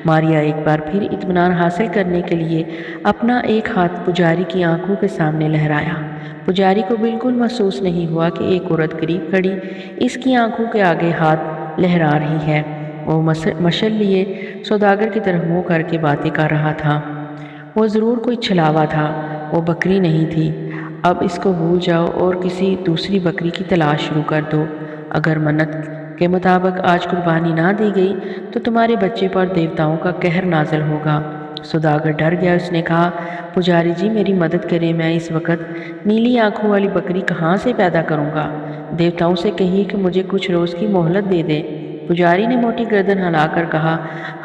ماریا ایک بار پھر اطمینان حاصل کرنے کے لیے اپنا ایک ہاتھ پجاری کی آنکھوں کے سامنے لہرایا۔ پجاری کو بالکل محسوس نہیں ہوا کہ ایک عورت قریب کھڑی اس کی آنکھوں کے آگے ہاتھ لہرا رہی ہے۔ وہ مشعل لیے سوداگر کی طرف منہ کر کے باتیں کر رہا تھا۔ وہ ضرور کوئی چھلاوا تھا، وہ بکری نہیں تھی۔ اب اس کو بھول جاؤ اور کسی دوسری بکری کی تلاش شروع کر دو۔ اگر منت کے مطابق آج قربانی نہ دی گئی تو تمہارے بچے پر دیوتاؤں کا قہر نازل ہوگا۔ سوداگر ڈر گیا۔ اس نے کہا، پجاری جی میری مدد کریں، میں اس وقت نیلی آنکھوں والی بکری کہاں سے پیدا کروں گا؟ دیوتاؤں سے کہیے کہ مجھے کچھ روز کی مہلت دے دیں۔ پجاری نے موٹی گردن ہلا کر کہا،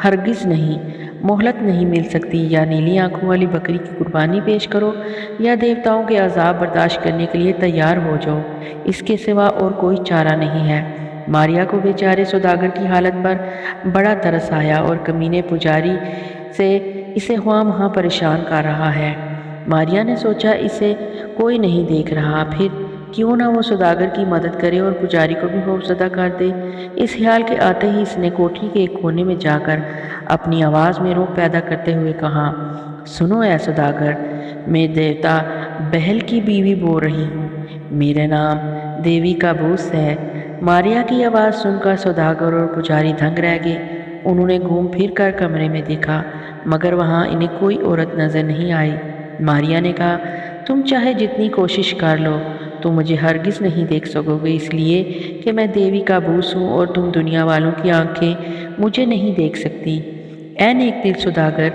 ہرگز نہیں، مہلت نہیں مل سکتی۔ یا نیلی آنکھوں والی بکری کی قربانی پیش کرو یا دیوتاؤں کے عذاب برداشت کرنے کے لیے تیار ہو جاؤ، اس کے سوا اور کوئی چارہ نہیں ہے۔ ماریا کو بیچارے سوداگر کی حالت پر بڑا ترس آیا اور کمینے پجاری سے اسے خواہ مخواہ پریشان کر رہا ہے۔ ماریا نے سوچا اسے کوئی نہیں دیکھ رہا، پھر کیوں نہ وہ سوداگر کی مدد کرے اور پجاری کو بھی خوفزدہ کر دے۔ اس خیال کے آتے ہی اس نے کوٹھی کے ایک کونے میں جا کر اپنی آواز میں روح پیدا کرتے ہوئے کہا، سنو اے سوداگر، میں دیوتا بہل کی بیوی بول رہی ہوں، میرا نام دیوی کا بوس ہے۔ ماریا کی آواز سن کر سوداگر اور پجاری دنگ رہ گئے۔ انہوں نے گھوم پھر کر کمرے میں دیکھا مگر وہاں انہیں کوئی عورت نظر نہیں آئی۔ ماریا نے کہا، تم چاہے جتنی کوشش کر لو تم مجھے ہرگز نہیں دیکھ سکو گے، اس لیے کہ میں دیوی کا بوس ہوں اور تم دنیا والوں کی آنکھیں مجھے نہیں دیکھ سکتی۔ اے نیک دل سوداگر،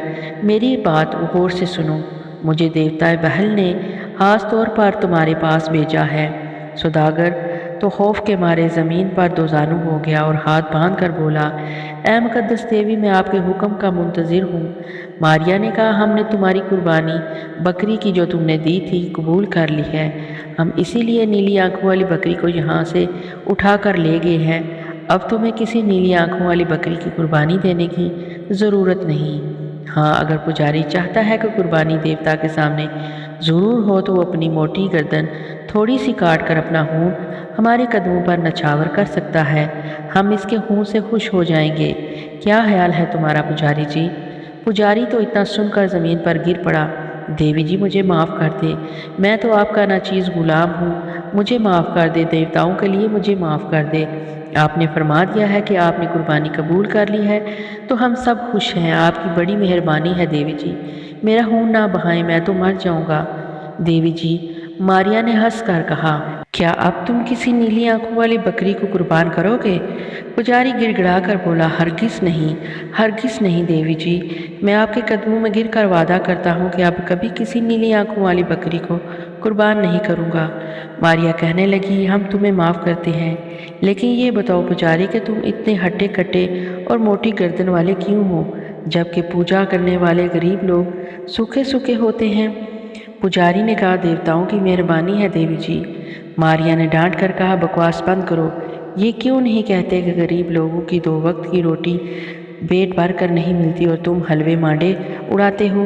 میری بات غور سے سنو، مجھے دیوتا بہل نے خاص طور پر تمہارے پاس بھیجا ہے۔ سوداگر تو خوف کے مارے زمین پر دوزانو ہو گیا اور ہاتھ باندھ کر بولا، اے مقدس دیوی، میں آپ کے حکم کا منتظر ہوں۔ ماریا نے کہا، ہم نے تمہاری قربانی بکری کی جو تم نے دی تھی قبول کر لی ہے، ہم اسی لیے نیلی آنکھوں والی بکری کو یہاں سے اٹھا کر لے گئے ہیں۔ اب تمہیں کسی نیلی آنکھوں والی بکری کی قربانی دینے کی ضرورت نہیں۔ ہاں، اگر پجاری چاہتا ہے کہ قربانی دیوتا کے سامنے ضرور ہو تو وہ اپنی موٹی گردن تھوڑی سی کاٹ کر اپنا خون ہمارے قدموں پر نچھاور کر سکتا ہے، ہم اس کے خون سے خوش ہو جائیں گے۔ کیا خیال ہے تمہارا پجاری جی؟ پجاری تو اتنا سن کر زمین پر گر پڑا۔ دیوی جی مجھے معاف کر دے، میں تو آپ کا ناچیز غلام ہوں، مجھے معاف کر دے، دیوتاؤں کے لیے مجھے معاف کر دے۔ آپ نے فرما دیا ہے کہ آپ نے قربانی قبول کر لی ہے تو ہم سب خوش ہیں، آپ کی بڑی مہربانی ہے دیوی جی، میرا خون نہ بہائیں، میں تو مر جاؤں گا۔ دیوی جی، ماریا نے ہنس کر کہا، کیا اب تم کسی نیلی آنکھوں والی بکری کو قربان کرو گے؟ پجاری گڑ گڑا کر بولا، ہرگز نہیں، ہرگز نہیں دیوی جی، میں آپ کے قدموں میں گر کر وعدہ کرتا ہوں کہ اب کبھی کسی نیلی آنکھوں والی بکری کو قربان نہیں کروں گا۔ ماریا کہنے لگی، ہم تمہیں معاف کرتے ہیں، لیکن یہ بتاؤ پجاری کہ تم اتنے ہٹے کٹے اور موٹی گردن والے کیوں ہو جبکہ پوجا کرنے والے غریب لوگ سوکھے سوکھے ہوتے ہیں؟ پجاری نے کہا، دیوتاؤں کی مہربانی ہے دیوی جی۔ ماریا نے ڈانٹ کر کہا، بکواس بند کرو، یہ کیوں نہیں کہتے کہ غریب لوگوں کی 2 وقت کی روٹی پیٹ بھر کر نہیں ملتی اور تم حلوے مانڈے اڑاتے ہو؟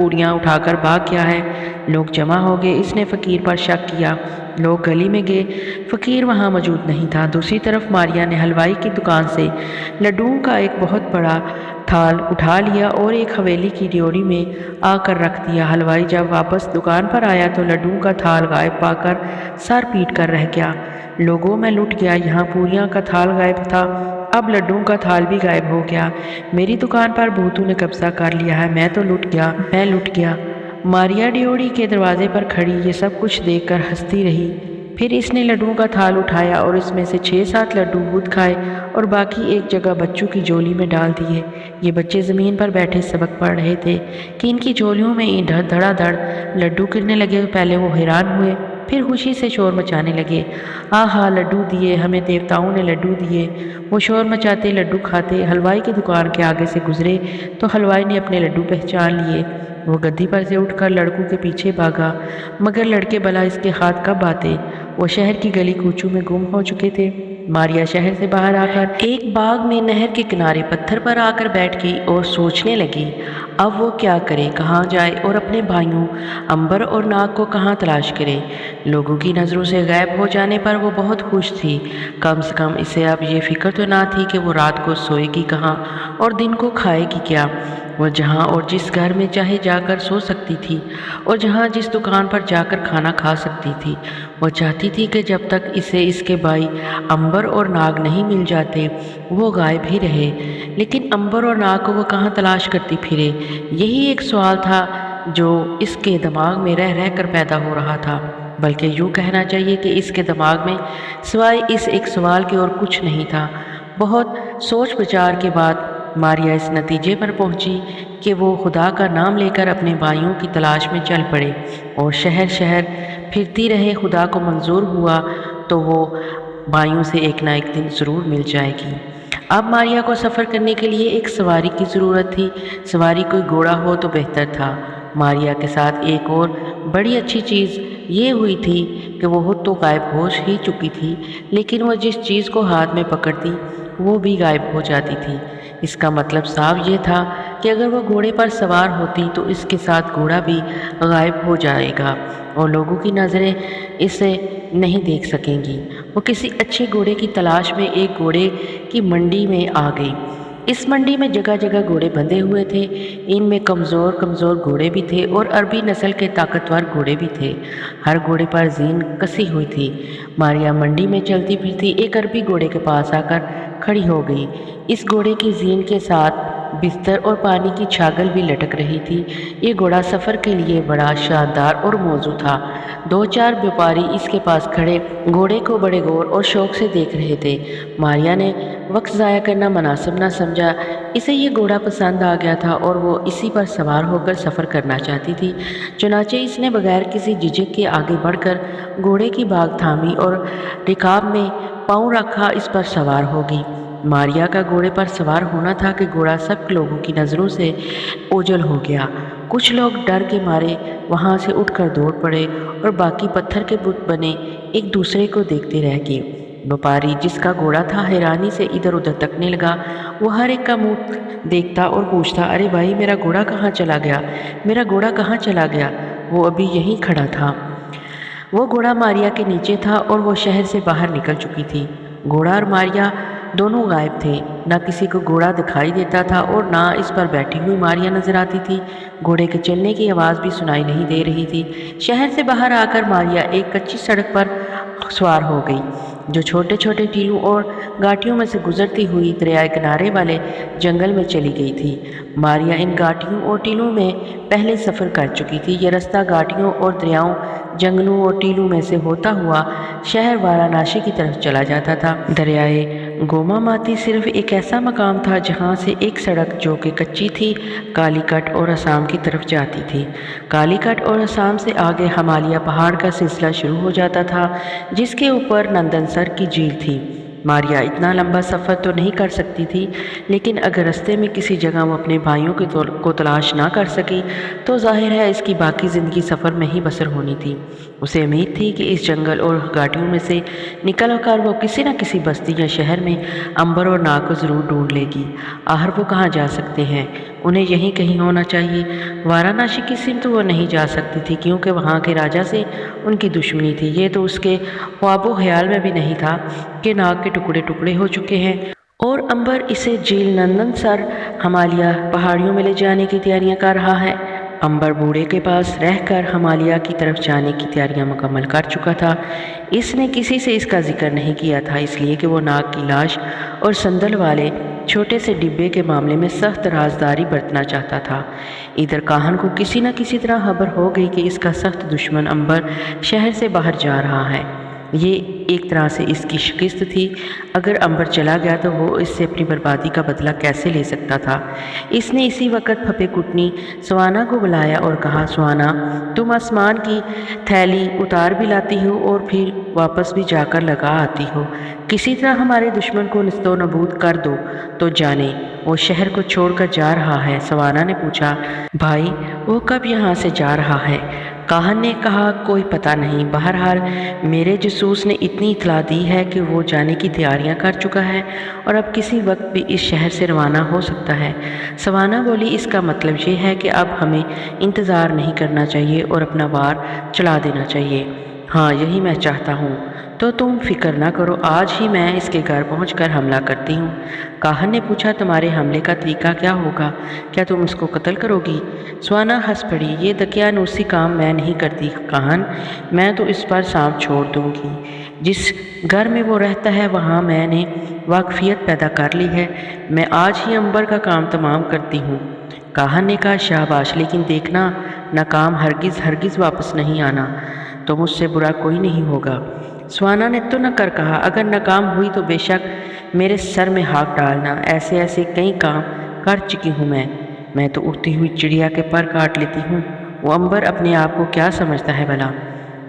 پوریاں اٹھا کر بھاگ گیا ہے۔ لوگ جمع ہو گئے، اس نے فقیر پر شک کیا۔ لوگ گلی میں گئے، فقیر وہاں موجود نہیں تھا۔ دوسری طرف ماریا نے حلوائی کی دکان سے لڈوؤں کا ایک بہت بڑا تھال اٹھا لیا اور ایک حویلی کی ڈیوڑی میں آ کر رکھ دیا۔ حلوائی جب واپس دکان پر آیا تو لڈوؤں کا تھال غائب پا کر سر پیٹ کر رہ گیا۔ لوگوں میں لٹ گیا، یہاں پوریاں کا تھال غائب تھا، اب لڈوؤں کا تھال بھی غائب ہو گیا۔ میری دکان پر بھوتوں نے قبضہ کر لیا ہے، میں لٹ گیا۔ ماریا ڈیوڑی کے دروازے پر کھڑی یہ سب کچھ دیکھ کر ہنستی رہی۔ پھر اس نے لڈوؤں کا تھال اٹھایا اور اس میں سے 6-7 لڈو خود کھائے اور باقی ایک جگہ بچوں کی جھولی میں ڈال دیے۔ یہ بچے زمین پر بیٹھے سبق پڑھ رہے تھے کہ ان کی جھولیوں میں دھڑا دھڑ لڈو گرنے لگے۔ پہلے وہ حیران ہوئے، پھر خوشی سے شور مچانے لگے، آہا لڈو دیے ہمیں، دیوتاؤں نے لڈو دیے۔ وہ شور مچاتے لڈو کھاتے حلوائی کی دکان کے آگے سے گزرے تو حلوائی نے اپنے لڈو پہچان لیے۔ وہ گدی پر سے اٹھ کر لڑکوں کے پیچھے بھاگا، مگر لڑکے بھلا اس کے ہاتھ کب آتے؟ وہ شہر کی گلی کوچوں میں گم ہو چکے تھے۔ ماریا شہر سے باہر آ کر ایک باغ میں نہر کے کنارے پتھر پر آ کر بیٹھ گئی اور سوچنے لگی، اب وہ کیا کرے، کہاں جائے اور اپنے بھائیوں امبر اور ناگ کو کہاں تلاش کرے۔ لوگوں کی نظروں سے غائب ہو جانے پر وہ بہت خوش تھی، کم سے کم اسے اب یہ فکر تو نہ تھی کہ وہ رات کو سوئے گی کہاں اور دن کو کھائے گی کیا۔ وہ جہاں اور جس گھر میں چاہے جا کر سو سکتی تھی اور جہاں جس دکان پر جا کر کھانا کھا سکتی تھی۔ وہ چاہتی تھی کہ جب تک اسے اس کے بھائی امبر اور ناگ نہیں مل جاتے وہ غائب ہی رہے، لیکن امبر اور ناگ کو وہ کہاں تلاش کرتی پھرے، یہی ایک سوال تھا جو اس کے دماغ میں رہ کر پیدا ہو رہا تھا، بلکہ یوں کہنا چاہیے کہ اس کے دماغ میں سوائے اس ایک سوال کے اور کچھ نہیں تھا۔ بہت سوچ بچار کے بعد ماریا اس نتیجے پر پہنچی کہ وہ خدا کا نام لے کر اپنے بھائیوں کی تلاش میں چل پڑے اور شہر شہر پھرتی رہے۔ خدا کو منظور ہوا تو وہ بھائیوں سے ایک نہ ایک دن ضرور مل جائے گی۔ اب ماریا کو سفر کرنے کے لیے ایک سواری کی ضرورت تھی، سواری کوئی گھوڑا ہو تو بہتر تھا۔ ماریا کے ساتھ ایک اور بڑی اچھی چیز یہ ہوئی تھی کہ وہ خود تو غائب ہو ہی چکی تھی، لیکن وہ جس چیز کو ہاتھ میں پکڑتی وہ بھی غائب ہو جاتی تھی۔ اس کا مطلب صاف یہ تھا کہ اگر وہ گھوڑے پر سوار ہوتی تو اس کے ساتھ گھوڑا بھی غائب ہو جائے گا اور لوگوں کی نظریں اسے نہیں دیکھ سکیں گی۔ وہ کسی اچھے گھوڑے کی تلاش میں ایک گھوڑے کی منڈی میں آ گئی۔ اس منڈی میں جگہ جگہ گھوڑے بندھے ہوئے تھے، ان میں کمزور گھوڑے بھی تھے اور عربی نسل کے طاقتور گھوڑے بھی تھے۔ ہر گھوڑے پر زین کسی ہوئی تھی۔ ماریا منڈی میں چلتی پھرتی ایک عربی گھوڑے کے پاس آ کر کھڑی ہو گئی۔ اس گھوڑے کی زین کے ساتھ بستر اور پانی کی چھاگل بھی لٹک رہی تھی۔ یہ گھوڑا سفر کے لیے بڑا شاندار اور موزوں تھا۔ 2-4 بیپاری اس کے پاس کھڑے گھوڑے کو بڑے غور اور شوق سے دیکھ رہے تھے۔ ماریا نے وقت ضائع کرنا مناسب نہ سمجھا، اسے یہ گھوڑا پسند آ گیا تھا اور وہ اسی پر سوار ہو کر سفر کرنا چاہتی تھی۔ چنانچہ اس نے بغیر کسی جھجک کے آگے بڑھ کر گھوڑے کی بھاگ تھامی اور رکاب میں پاؤں رکھا اس پر سوار ہو گئی۔ ماریا کا گھوڑے پر سوار ہونا تھا کہ گھوڑا سب لوگوں کی نظروں سے اوجھل ہو گیا۔ کچھ لوگ ڈر کے مارے وہاں سے اٹھ کر دوڑ پڑے اور باقی پتھر کے بت بنے ایک دوسرے کو دیکھتے رہ گئے۔ بیپاری جس کا گھوڑا تھا حیرانی سے ادھر ادھر تکنے لگا۔ وہ ہر ایک کا منہ دیکھتا اور پوچھتا، ارے بھائی میرا گھوڑا کہاں چلا گیا، میرا گھوڑا کہاں چلا گیا؟ وہ ابھی یہیں کھڑا تھا۔ وہ گھوڑا ماریا کے نیچے تھا اور وہ شہر سے باہر نکل چکی تھی۔ گھوڑا اور ماریا دونوں غائب تھے، نہ کسی کو گھوڑا دکھائی دیتا تھا اور نہ اس پر بیٹھی ہوئی ماریا نظر آتی تھی۔ گھوڑے کے چلنے کی آواز بھی سنائی نہیں دے رہی تھی۔ شہر سے باہر آ کر ماریا ایک کچی سڑک پر سوار ہو گئی جو چھوٹے چھوٹے ٹیلوں اور گھاٹیوں میں سے گزرتی ہوئی دریائے کنارے والے جنگل میں چلی گئی تھی۔ ماریا ان گھاٹیوں اور ٹیلوں میں پہلے سفر کر چکی تھی۔ یہ رستہ گھاٹیوں اور دریاؤں، جنگلوں اور ٹیلوں میں سے ہوتا ہوا شہر وارانسی کی طرف چلا جاتا تھا۔ دریائے گوماماتی صرف ایک ایسا مقام تھا جہاں سے ایک سڑک جو کہ کچی تھی کالی کٹ اور آسام کی طرف جاتی تھی۔ کالی کٹ اور آسام سے آگے ہمالیہ پہاڑ کا سلسلہ شروع ہو جاتا تھا جس کے اوپر نندن سر کی جھیل تھی۔ ماریا اتنا لمبا سفر تو نہیں کر سکتی تھی، لیکن اگر رستے میں کسی جگہ وہ اپنے بھائیوں کو تلاش نہ کر سکی تو ظاہر ہے اس کی باقی زندگی سفر میں ہی بسر ہونی تھی۔ اسے امید تھی کہ اس جنگل اور گھاٹیوں میں سے نکل کر وہ کسی نہ کسی بستی یا شہر میں امبر اور ناگ کو ضرور ڈھونڈ لے گی۔ آخر وہ کہاں جا سکتے ہیں، انہیں یہیں کہیں ہونا چاہیے۔ وارانسی کی سمت وہ نہیں جا سکتی تھی کیونکہ وہاں کے راجا سے ان کی دشمنی تھی۔ یہ تو اس کے خواب و خیال میں بھی نہیں تھا کہ ناگ کے ٹکڑے ٹکڑے ہو چکے ہیں اور امبر اسے جھیل نندن سر ہمالیہ پہاڑیوں میں لے جانے کی تیاریاں کر رہا ہے۔ امبر بوڑھے کے پاس رہ کر ہمالیہ کی طرف جانے کی تیاریاں مکمل کر چکا تھا۔ اس نے کسی سے اس کا ذکر نہیں کیا تھا اس لیے کہ وہ ناگ کی لاش اور سندل والے چھوٹے سے ڈبے کے معاملے میں سخت رازداری برتنا چاہتا تھا۔ ادھر کاہن کو کسی نہ کسی طرح خبر ہو گئی کہ اس کا سخت دشمن امبر شہر سے باہر جا رہا ہے۔ یہ ایک طرح سے اس کی شکست تھی۔ اگر امبر چلا گیا تو وہ اس سے اپنی بربادی کا بدلہ کیسے لے سکتا تھا؟ اس نے اسی وقت پھپھے کٹنی سوانا کو بلایا اور کہا، سوانا، تم آسمان کی تھیلی اتار بھی لاتی ہو اور پھر واپس بھی جا کر لگا آتی ہو۔ کسی طرح ہمارے دشمن کو نیست و نابود کر دو تو جانے وہ شہر کو چھوڑ کر جا رہا ہے۔ سوانا نے پوچھا، بھائی وہ کب یہاں سے جا رہا ہے؟ کاہن نے کہا، کوئی پتہ نہیں، بہرحال میرے جاسوس نے اتنی اطلاع دی ہے کہ وہ جانے کی تیاریاں کر چکا ہے اور اب کسی وقت بھی اس شہر سے روانہ ہو سکتا ہے۔ سوانا بولی، اس کا مطلب یہ ہے کہ اب ہمیں انتظار نہیں کرنا چاہیے اور اپنا وار چلا دینا چاہیے۔ ہاں، یہی میں چاہتا ہوں۔ تو تم فکر نہ کرو، آج ہی میں اس کے گھر پہنچ کر حملہ کرتی ہوں۔ کاہن نے پوچھا، تمہارے حملے کا طریقہ کیا ہوگا؟ کیا تم اس کو قتل کرو گی؟ سوانا ہنس پڑی، یہ دقیانوسی کام میں نہیں کرتی کاہن، میں تو اس پر سانپ چھوڑ دوں گی۔ جس گھر میں وہ رہتا ہے وہاں میں نے واقفیت پیدا کر لی ہے، میں آج ہی امبر کا کام تمام کرتی ہوں۔ کاہن نے کہا، شاباش، لیکن دیکھنا ناکام ہرگز واپس نہیں آنا، تو مجھ سے برا کوئی نہیں ہوگا۔ سوانا نے تو نہ کر کہا، اگر ناکام ہوئی تو بے شک میرے سر میں ہاتھ ڈالنا، ایسے کئی کام کر چکی ہوں میں تو اڑتی ہوئی چڑیا کے پر کاٹ لیتی ہوں۔ وہ امبر اپنے آپ کو کیا سمجھتا ہے بھلا؟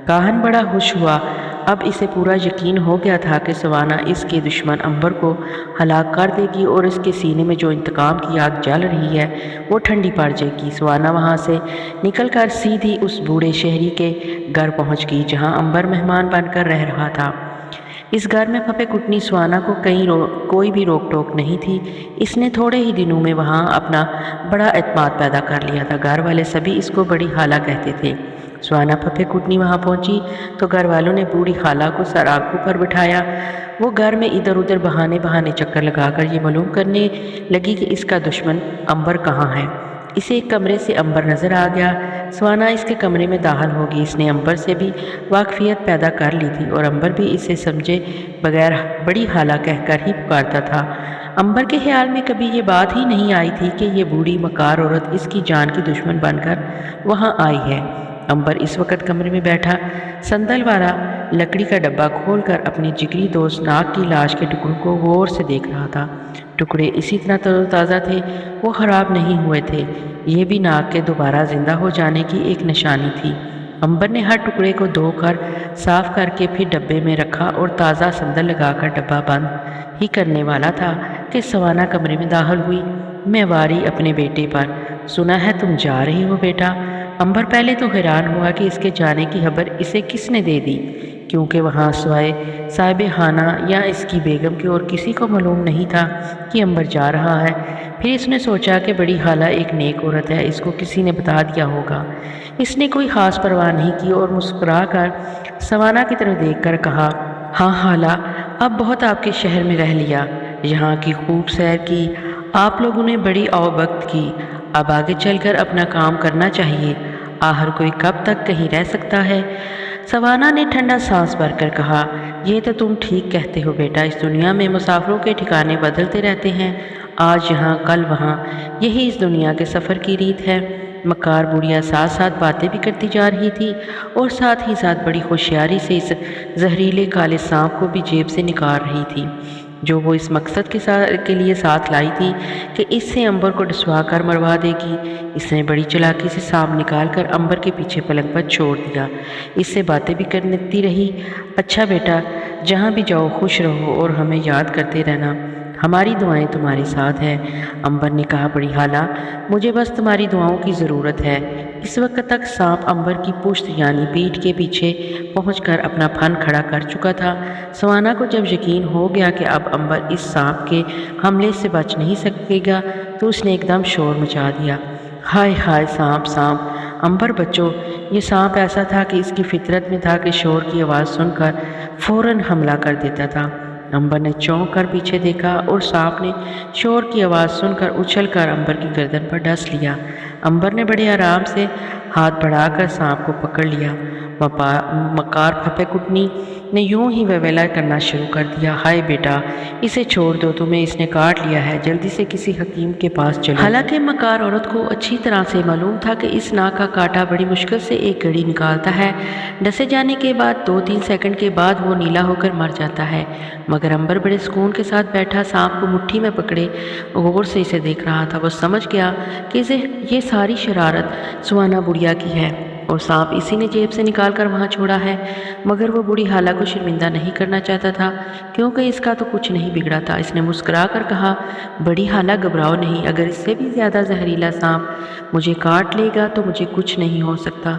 کاہن بڑا خوش ہوا، اب اسے پورا یقین ہو گیا تھا کہ سوانا اس کے دشمن امبر کو ہلاک کر دے گی اور اس کے سینے میں جو انتقام کی آگ جل رہی ہے وہ ٹھنڈی پڑ جائے گی۔ سوانا وہاں سے نکل کر سیدھی اس بوڑھے شہری کے گھر پہنچ گئی جہاں امبر مہمان بن کر رہ رہا تھا۔ اس گھر میں پھپھے کٹنی سوانا کو کوئی بھی روک ٹوک نہیں تھی۔ اس نے تھوڑے ہی دنوں میں وہاں اپنا بڑا اعتماد پیدا کر لیا تھا۔ گھر والے سبھی اس کو بڑی خالہ کہتے تھے۔ سوانا پھپھے کٹنی وہاں پہنچی تو گھر والوں نے بوڑھی خالہ کو سر آنکھوں پر بٹھایا۔ وہ گھر میں ادھر ادھر بہانے چکر لگا کر یہ معلوم کرنے لگی کہ اس کا دشمن امبر کہاں ہے۔ اسے ایک کمرے سے امبر نظر آ گیا۔ سوانا اس کے کمرے میں داخل ہوگی۔ اس نے امبر سے بھی واقفیت پیدا کر لی تھی اور امبر بھی اسے سمجھے بغیر بڑی خالہ کہہ کر ہی پکارتا تھا۔ امبر کے خیال میں کبھی یہ بات ہی نہیں آئی تھی کہ یہ بوڑھی مکار عورت اس کی جان کی دشمن بن کر وہاں آئی ہے۔ امبر اس وقت کمرے میں بیٹھا سندل والا لکڑی کا ڈبہ کھول کر اپنی جگری دوست ناگ کی لاش کے ٹکڑوں کو غور سے دیکھ رہا تھا۔ ٹکڑے اسی طرح تر و تازہ تھے، وہ خراب نہیں ہوئے تھے۔ یہ بھی ناگ کے دوبارہ زندہ ہو جانے کی ایک نشانی تھی۔ امبر نے ہر ٹکڑے کو دھو کر صاف کر کے پھر ڈبے میں رکھا اور تازہ سندل لگا کر ڈبہ بند ہی کرنے والا تھا کہ سوانا کمرے میں داخل ہوئی۔ میں واری اپنے بیٹے پر، سنا ہے تم جا رہی ہو بیٹا؟ امبر پہلے تو حیران ہوا کہ اس کے جانے کی خبر اسے کس نے دے دی، کیونکہ وہاں سوائے صاحب خانہ یا اس کی بیگم کے اور کسی کو معلوم نہیں تھا کہ امبر جا رہا ہے۔ پھر اس نے سوچا کہ بڑی خالہ ایک نیک عورت ہے، اس کو کسی نے بتا دیا ہوگا۔ اس نے کوئی خاص پرواہ نہیں کی اور مسکرا کر سوانا کی طرف دیکھ کر کہا، ہاں خالہ، اب بہت آپ کے شہر میں رہ لیا، یہاں کی خوب سیر کی، آپ لوگوں نے بڑی وقت کی، اب آگے چل کر اپنا کام کرنا چاہیے، آخر کوئی کب تک کہیں رہ سکتا ہے؟ سوانا نے ٹھنڈا سانس بھر کر کہا، یہ تو تم ٹھیک کہتے ہو بیٹا، اس دنیا میں مسافروں کے ٹھکانے بدلتے رہتے ہیں، آج یہاں کل وہاں، یہی اس دنیا کے سفر کی ریت ہے۔ مکار بڑھیا ساتھ ساتھ باتیں بھی کرتی جا رہی تھی اور ساتھ ہی ساتھ بڑی ہوشیاری سے اس زہریلے کالے سانپ کو بھی جیب سے نکال رہی تھی جو وہ اس مقصد کے لیے ساتھ لائی تھی کہ اس سے امبر کو ڈسوا کر مروا دے گی۔ اس نے بڑی چلاکی سے سانپ نکال کر امبر کے پیچھے پلنگ پر چھوڑ دیا۔ اس سے باتیں بھی کرتی رہی، اچھا بیٹا، جہاں بھی جاؤ خوش رہو اور ہمیں یاد کرتے رہنا، ہماری دعائیں تمہارے ساتھ ہیں۔ امبر نے کہا، بڑی خالہ، مجھے بس تمہاری دعاؤں کی ضرورت ہے۔ اس وقت تک سانپ امبر کی پشت یعنی پیٹھ کے پیچھے پہنچ کر اپنا پھن کھڑا کر چکا تھا۔ سوانا کو جب یقین ہو گیا کہ اب امبر اس سانپ کے حملے سے بچ نہیں سکے گا تو اس نے ایک دم شور مچا دیا۔ ہائے ہائے سانپ سانپ، امبر بچو، یہ سانپ ایسا تھا کہ اس کی فطرت میں تھا کہ شور کی آواز سن کر فوراً حملہ کر دیتا تھا۔ امبر نے چونک کر پیچھے دیکھا اور سانپ نے شور کی آواز سن کر اچھل کر امبر کی گردن پر ڈس لیا۔ امبر نے بڑے آرام سے ہاتھ بڑھا کر سانپ کو پکڑ لیا۔ مکار پھپھے کٹنی نے یوں ہی ویویلا کرنا شروع کر دیا، ہائے بیٹا، اسے چھوڑ دو، تمہیں اس نے کاٹ لیا ہے، جلدی سے کسی حکیم کے پاس چلو۔ حالانکہ مکار عورت کو اچھی طرح سے معلوم تھا کہ اس ناک کا کانٹا بڑی مشکل سے ایک گھڑی نکالتا ہے، ڈسے جانے کے بعد 2-3 سیکنڈ کے بعد وہ نیلا ہو کر مر جاتا ہے، مگر امبر بڑے سکون کے ساتھ بیٹھا سانپ کو مٹھی میں پکڑے غور سے اسے دیکھ رہا تھا۔ وہ سمجھ گیا کہ یہ ساری شرارت سوانا بڑھیا کی ہے اور سانپ اسی نے جیب سے نکال کر وہاں چھوڑا ہے، مگر وہ بوڑھی خالہ کو شرمندہ نہیں کرنا چاہتا تھا کیونکہ اس کا تو کچھ نہیں بگڑا تھا۔ اس نے مسکرا کر کہا، بڑی خالہ گھبراؤ نہیں، اگر اس سے بھی زیادہ زہریلا سانپ مجھے کاٹ لے گا تو مجھے کچھ نہیں ہو سکتا،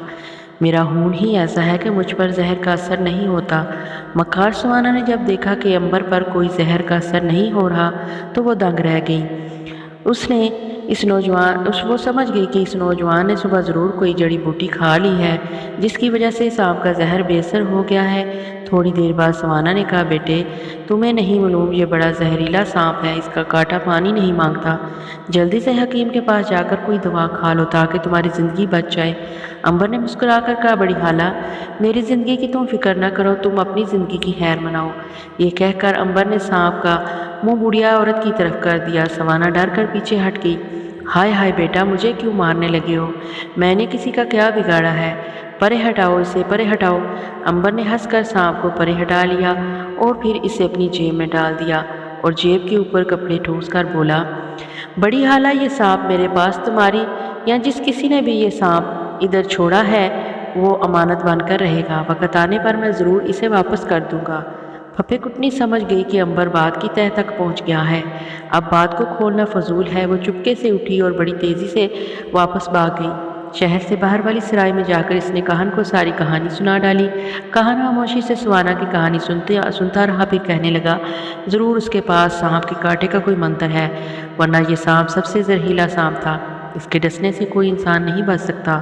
میرا خون ہی ایسا ہے کہ مجھ پر زہر کا اثر نہیں ہوتا۔ مکار سوانا نے جب دیکھا کہ امبر پر کوئی زہر کا اثر نہیں ہو رہا تو وہ دنگ رہ گئی۔ وہ سمجھ گئی کہ اس نوجوان نے صبح ضرور کوئی جڑی بوٹی کھا لی ہے جس کی وجہ سے سانپ کا زہر بے اثر ہو گیا ہے۔ تھوڑی دیر بعد سوانا نے کہا، بیٹے تمہیں نہیں معلوم یہ بڑا زہریلا سانپ ہے، اس کا کانٹا پانی نہیں مانگتا، جلدی سے حکیم کے پاس جا کر کوئی دوا کھا لو تاکہ تمہاری زندگی بچ جائے۔ امبر نے مسکرا کر کہا، بڑی خالہ میری زندگی کی تم فکر نہ کرو، تم اپنی زندگی کی خیر مناؤ۔ یہ کہہ کر امبر نے سانپ کا منہ بڑھیا عورت کی طرف کر دیا۔ سوانا ڈر کر پیچھے ہٹ گئی۔ ہائے ہائے بیٹا، مجھے کیوں مارنے لگے ہو؟ میں نے کسی کا کیا بگاڑا ہے؟ پرے ہٹاؤ اسے، پرے ہٹاؤ۔ امبر نے ہنس کر سانپ کو پرے ہٹا لیا اور پھر اسے اپنی جیب میں ڈال دیا اور جیب کے اوپر کپڑے ٹھوس کر بولا، بڑی خالہ یہ سانپ میرے پاس تمہاری یا جس کسی نے بھی یہ سانپ ادھر چھوڑا ہے وہ امانت بن کر رہے گا، وقت آنے پر میں ضرور اسے واپس کر دوں گا۔ پھپھے کٹنی سمجھ گئی کہ امبر بات کی تہہ تک پہنچ گیا ہے، اب بات کو کھولنا فضول ہے۔ وہ چپکے سے اٹھی اور بڑی تیزی سے واپس بھاگ گئی۔ شہر سے باہر والی سرائے میں جا کر اس نے کاہن کو ساری کہانی سنا ڈالی۔ کاہن خاموشی سے سوانا کی کہانی سنتا رہا، پھر کہنے لگا، ضرور اس کے پاس سانپ کے کانٹے کا کوئی منتر ہے، ورنہ یہ سانپ سب سے زہریلا سانپ تھا، اس کے ڈسنے سے کوئی انسان نہیں بچ سکتا۔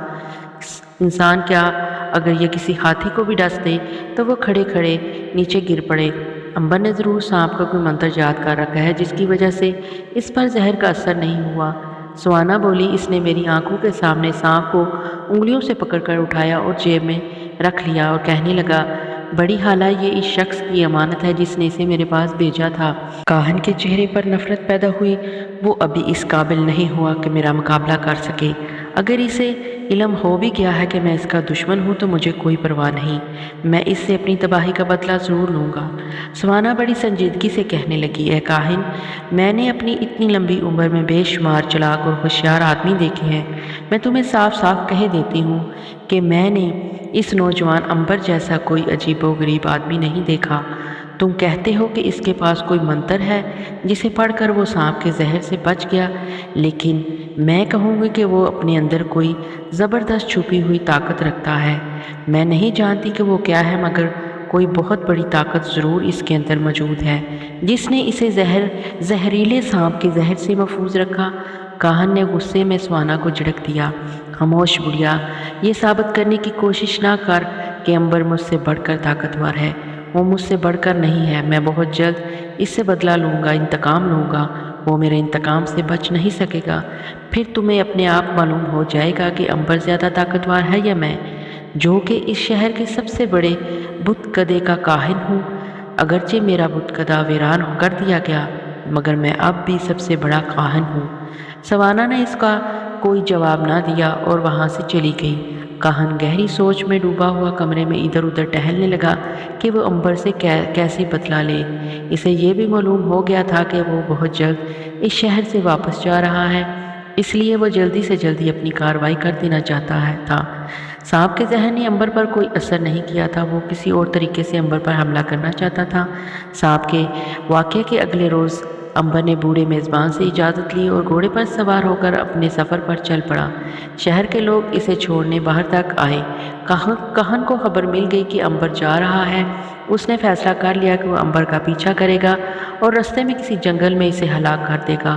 انسان کیا، اگر یہ کسی ہاتھی کو بھی ڈس دے تو وہ کھڑے کھڑے نیچے گر پڑے۔ امبر نے ضرور سانپ کا کوئی منتر یاد کر رکھا ہے جس کی وجہ سے اس پر زہر کا اثر نہیں ہوا۔ سوانا بولی، اس نے میری آنکھوں کے سامنے سانپ کو انگلیوں سے پکڑ کر اٹھایا اور جیب میں رکھ لیا اور کہنے لگا، بڑی خالہ یہ اس شخص کی امانت ہے جس نے اسے میرے پاس بھیجا تھا۔ کاہن کے چہرے پر نفرت پیدا ہوئی، وہ ابھی اس قابل نہیں ہوا کہ میرا مقابلہ کر سکے، اگر اسے علم ہو بھی گیا ہے کہ میں اس کا دشمن ہوں تو مجھے کوئی پرواہ نہیں، میں اس سے اپنی تباہی کا بدلہ ضرور لوں گا۔ سوانا بڑی سنجیدگی سے کہنے لگی، اے کاہن، میں نے اپنی اتنی لمبی عمر میں بے شمار چلاک اور ہوشیار آدمی دیکھے ہیں، میں تمہیں صاف صاف کہہ دیتی ہوں کہ میں نے اس نوجوان امبر جیسا کوئی عجیب و غریب آدمی نہیں دیکھا۔ تم کہتے ہو کہ اس کے پاس کوئی منتر ہے جسے پڑھ کر وہ سانپ کے زہر سے بچ گیا، لیکن میں کہوں گی کہ وہ اپنے اندر کوئی زبردست چھپی ہوئی طاقت رکھتا ہے، میں نہیں جانتی کہ وہ کیا ہے، مگر کوئی بہت بڑی طاقت ضرور اس کے اندر موجود ہے جس نے اسے زہریلے سانپ کے زہر سے محفوظ رکھا۔ کاہن نے غصے میں سوانا کو جھڑک دیا، خاموش بڑھیا، یہ ثابت کرنے کی کوشش نہ کر کہ امبر مجھ سے بڑھ کر طاقتور ہے، وہ مجھ سے بڑھ کر نہیں ہے، میں بہت جلد اس سے بدلہ لوں گا، انتقام لوں گا، وہ میرے انتقام سے بچ نہیں سکے گا، پھر تمہیں اپنے آپ معلوم ہو جائے گا کہ امبر زیادہ طاقتور ہے یا میں، جو کہ اس شہر کے سب سے بڑے بت کدے کا کاہن ہوں۔ اگرچہ میرا بت کدہ ویران کر دیا گیا، مگر میں اب بھی سب سے بڑا کاہن ہوں۔ سوانا نے اس کا کوئی جواب نہ دیا اور وہاں سے چلی گئی۔ کاہن گہری سوچ میں ڈوبا ہوا کمرے میں ادھر ادھر ٹہلنے لگا کہ وہ امبر سے کیسے بدلہ لے۔ اسے یہ بھی معلوم ہو گیا تھا کہ وہ بہت جلد اس شہر سے واپس جا رہا ہے، اس لیے وہ جلدی سے جلدی اپنی کارروائی کر دینا چاہتا تھا۔ سانپ کے زہر نے امبر پر کوئی اثر نہیں کیا تھا، وہ کسی اور طریقے سے امبر پر حملہ کرنا چاہتا تھا۔ سانپ کے واقعے کے اگلے روز امبر نے بوڑھے میزبان سے اجازت لی اور گھوڑے پر سوار ہو کر اپنے سفر پر چل پڑا۔ شہر کے لوگ اسے چھوڑنے باہر تک آئے۔ کاہن کو خبر مل گئی کہ امبر جا رہا ہے۔ اس نے فیصلہ کر لیا کہ وہ امبر کا پیچھا کرے گا اور رستے میں کسی جنگل میں اسے ہلاک کر دے گا۔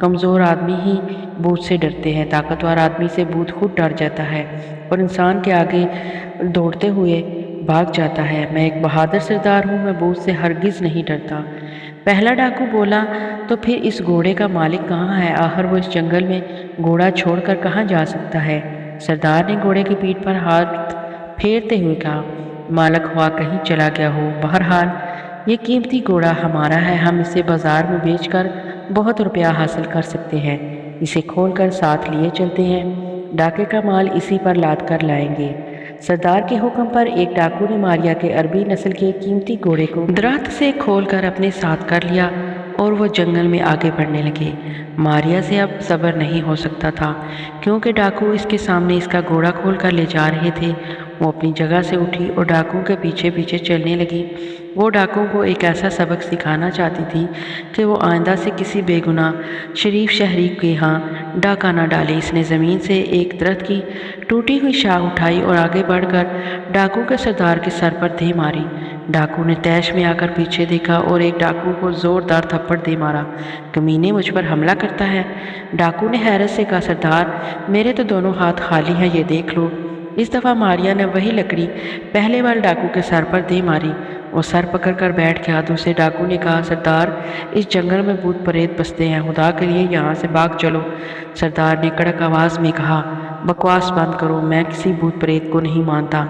کمزور آدمی ہی بھوت سے ڈرتے ہیں، طاقتور آدمی سے بھوت خود ڈر جاتا ہے اور انسان کے آگے دوڑتے ہوئے بھاگ جاتا ہے۔ میں ایک بہادر سردار ہوں، میں بھوت سے ہرگز نہیں ڈرتا۔ پہلا ڈاکو بولا، تو پھر اس گھوڑے کا مالک کہاں ہے؟ آخر وہ اس جنگل میں گھوڑا چھوڑ کر کہاں جا سکتا ہے؟ سردار نے گھوڑے کی پیٹھ پر ہاتھ پھیرتے ہوئے کہا، مالک ہوا کہیں چلا گیا ہو، بہرحال یہ قیمتی گھوڑا ہمارا ہے، ہم اسے بازار میں بیچ کر بہت روپیہ حاصل کر سکتے ہیں، اسے کھول کر ساتھ لیے چلتے ہیں، ڈاکے کا مال اسی پر لاد کر لائیں گے۔ سردار کے حکم پر ایک ڈاکو نے ماریا کے عربی نسل کے قیمتی گھوڑے کو درخت سے کھول کر اپنے ساتھ کر لیا اور وہ جنگل میں آگے بڑھنے لگے۔ ماریا سے اب صبر نہیں ہو سکتا تھا، کیونکہ ڈاکو اس کے سامنے اس کا گھوڑا کھول کر لے جا رہے تھے۔ وہ اپنی جگہ سے اٹھی اور ڈاکو کے پیچھے پیچھے چلنے لگی۔ وہ ڈاکو کو ایک ایسا سبق سکھانا چاہتی تھی کہ وہ آئندہ سے کسی بے گناہ شریف شہری کے ہاں ڈاکہ نہ ڈالے۔ اس نے زمین سے ایک درخت کی ٹوٹی ہوئی شاخ اٹھائی اور آگے بڑھ کر ڈاکو کے سردار کے سر پر دے ماری۔ ڈاکو نے تیش میں آ کر پیچھے دیکھا اور ایک ڈاکو کو زوردار تھپڑ دے مارا۔ کمینے مجھ پر حملہ کرتا ہے؟ ڈاکو نے حیرت سے کہا، سردار میرے تو دونوں ہاتھ خالی ہیں، یہ دیکھ لو۔ اس دفعہ ماریا نے وہی لکڑی پہلے بار ڈاکو کے سر پر دے ماری۔ وہ سر پکڑ کر بیٹھ گیا۔ دوسرے ڈاکو نے کہا، سردار اس جنگل میں بھوت پریت بستے ہیں، خدا کے لیے یہاں سے بھاگ چلو۔ سردار نے کڑک آواز میں کہا، بکواس بند کرو، میں کسی بھوت پریت کو نہیں مانتا،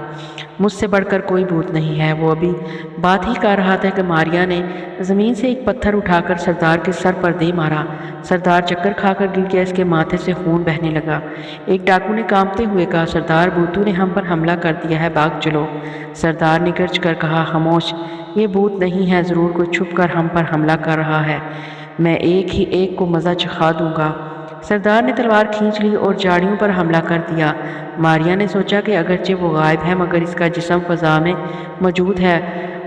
مجھ سے بڑھ کر کوئی بھوت نہیں ہے۔ وہ ابھی بات ہی کر رہا تھا کہ ماریا نے زمین سے ایک پتھر اٹھا کر سردار کے سر پر دے مارا۔ سردار چکر کھا کر گر گیا، اس کے ماتھے سے خون بہنے لگا۔ ایک ڈاکو نے کانپتے ہوئے کہا، سردار بھوتوں نے ہم پر حملہ کر دیا ہے، بھاگ چلو۔ سردار نے گرج کر کہا، خاموش، یہ بھوت نہیں ہے، ضرور کوئی چھپ کر ہم پر حملہ کر رہا ہے، میں ایک ہی ایک کو مزہ چکھا دوں گا۔ سردار نے تلوار کھینچ لی اور جھاڑیوں پر حملہ کر دیا۔ ماریا نے سوچا کہ اگرچہ وہ غائب ہے مگر اس کا جسم فضا میں موجود ہے،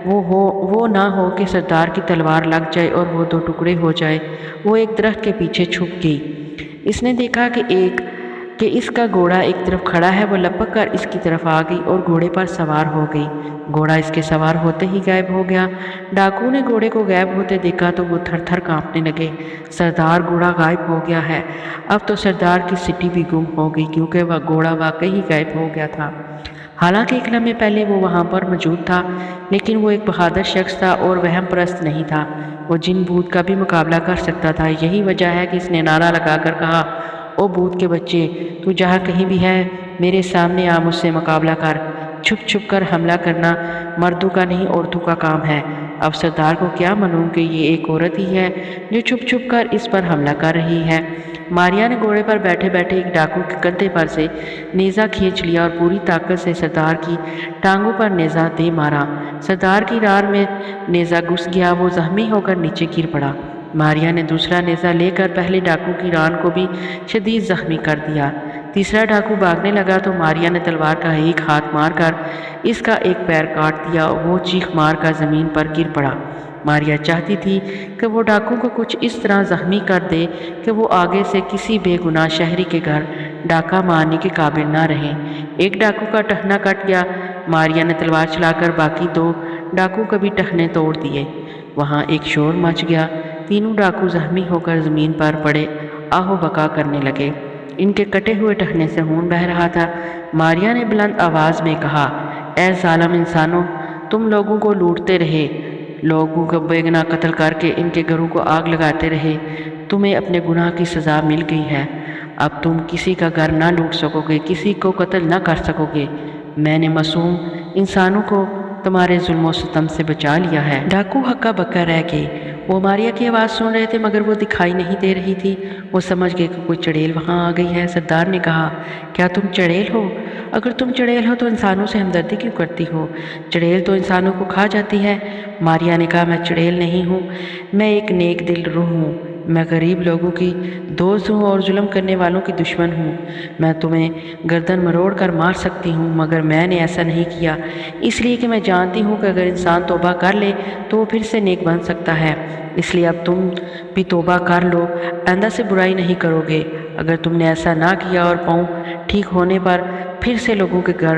وہ نہ ہو کہ سردار کی تلوار لگ جائے اور وہ دو ٹکڑے ہو جائے۔ وہ ایک درخت کے پیچھے چھپ گئی۔ اس نے دیکھا کہ اس کا گھوڑا ایک طرف کھڑا ہے۔ وہ لپک کر اس کی طرف آ گئی اور گھوڑے پر سوار ہو گئی۔ گھوڑا اس کے سوار ہوتے ہی غائب ہو گیا۔ ڈاکو نے گھوڑے کو غائب ہوتے دیکھا تو وہ تھر تھر کانپنے لگے۔ سردار گھوڑا غائب ہو گیا ہے۔ اب تو سردار کی سٹی بھی گم ہو گئی، کیونکہ وہ گھوڑا واقعی ہی غائب ہو گیا تھا۔ حالانکہ ایک لمحے پہلے وہ وہاں پر موجود تھا، لیکن وہ ایک بہادر شخص تھا اور وہم پرست نہیں تھا۔ وہ جن بھوت کا بھی مقابلہ کر سکتا تھا۔ یہی وجہ ہے کہ اس نے نعرہ لگا کر کہا، او بھوت کے بچے، تو جہاں کہیں بھی ہے میرے سامنے آ، مجھ سے مقابلہ کر۔ چھپ چھپ کر حملہ کرنا مردوں کا نہیں عورتوں کا کام ہے۔ اب سردار کو کیا معلوم کہ یہ ایک عورت ہی ہے جو چھپ چھپ کر اس پر حملہ کر رہی ہے۔ ماریا نے گھوڑے پر بیٹھے بیٹھے ایک ڈاکو کے کندھے پر سے نیزہ کھینچ لیا اور پوری طاقت سے سردار کی ٹانگوں پر نیزہ دے مارا۔ سردار کی ران میں نیزہ گھس گیا، وہ زخمی ہو کر نیچے گر پڑا۔ ماریا نے دوسرا نیزہ لے کر پہلے ڈاکو کی ران کو بھی شدید زخمی کر دیا۔ تیسرا ڈاکو بھاگنے لگا تو ماریا نے تلوار کا ایک ہاتھ مار کر اس کا ایک پیر کاٹ دیا اور وہ چیخ مار کر زمین پر گر پڑا۔ ماریا چاہتی تھی کہ وہ ڈاکو کو کچھ اس طرح زخمی کر دے کہ وہ آگے سے کسی بے گناہ شہری کے گھر ڈاکہ مارنے کے قابل نہ رہے۔ ایک ڈاکو کا ٹخنا کٹ گیا۔ ماریا نے تلوار چلا کر باقی دو ڈاکو کے بھی ٹخنے توڑ دیے۔ وہاں ایک شور مچ گیا۔ تینوں ڈاکو زخمی ہو کر زمین پر پڑے آہو بکا کرنے لگے۔ ان کے کٹے ہوئے ٹخنے سے خون بہہ رہا تھا۔ ماریا نے بلند آواز میں کہا، اے ظالم انسانوں، تم لوگوں کو لوٹتے رہے، لوگوں کو بے گناہ قتل کر کے ان کے گھروں کو آگ لگاتے رہے، تمہیں اپنے گناہ کی سزا مل گئی ہے۔ اب تم کسی کا گھر نہ لوٹ سکو گے، کسی کو قتل نہ کر سکو گے۔ میں نے معصوم انسانوں کو تمہارے ظلم و ستم سے بچا لیا ہے۔ ڈاکو ہکا بکا رہ گئے۔ وہ ماریا کی آواز سن رہے تھے مگر وہ دکھائی نہیں دے رہی تھی۔ وہ سمجھ گئے کہ کوئی چڑیل وہاں آ گئی ہے۔ سردار نے کہا، کیا تم چڑیل ہو؟ اگر تم چڑیل ہو تو انسانوں سے ہمدردی کیوں کرتی ہو؟ چڑیل تو انسانوں کو کھا جاتی ہے۔ ماریا نے کہا، میں چڑیل نہیں ہوں، میں ایک نیک دل روح ہوں۔ میں غریب لوگوں کی دوست ہوں اور ظلم کرنے والوں کی دشمن ہوں۔ میں تمہیں گردن مروڑ کر مار سکتی ہوں مگر میں نے ایسا نہیں کیا، اس لیے کہ میں جانتی ہوں کہ اگر انسان توبہ کر لے تو وہ پھر سے نیک بن سکتا ہے۔ اس لیے اب تم بھی توبہ کر لو، آئندہ سے برائی نہیں کرو گے۔ اگر تم نے ایسا نہ کیا اور پاؤں ٹھیک ہونے پر پھر سے لوگوں کے گھر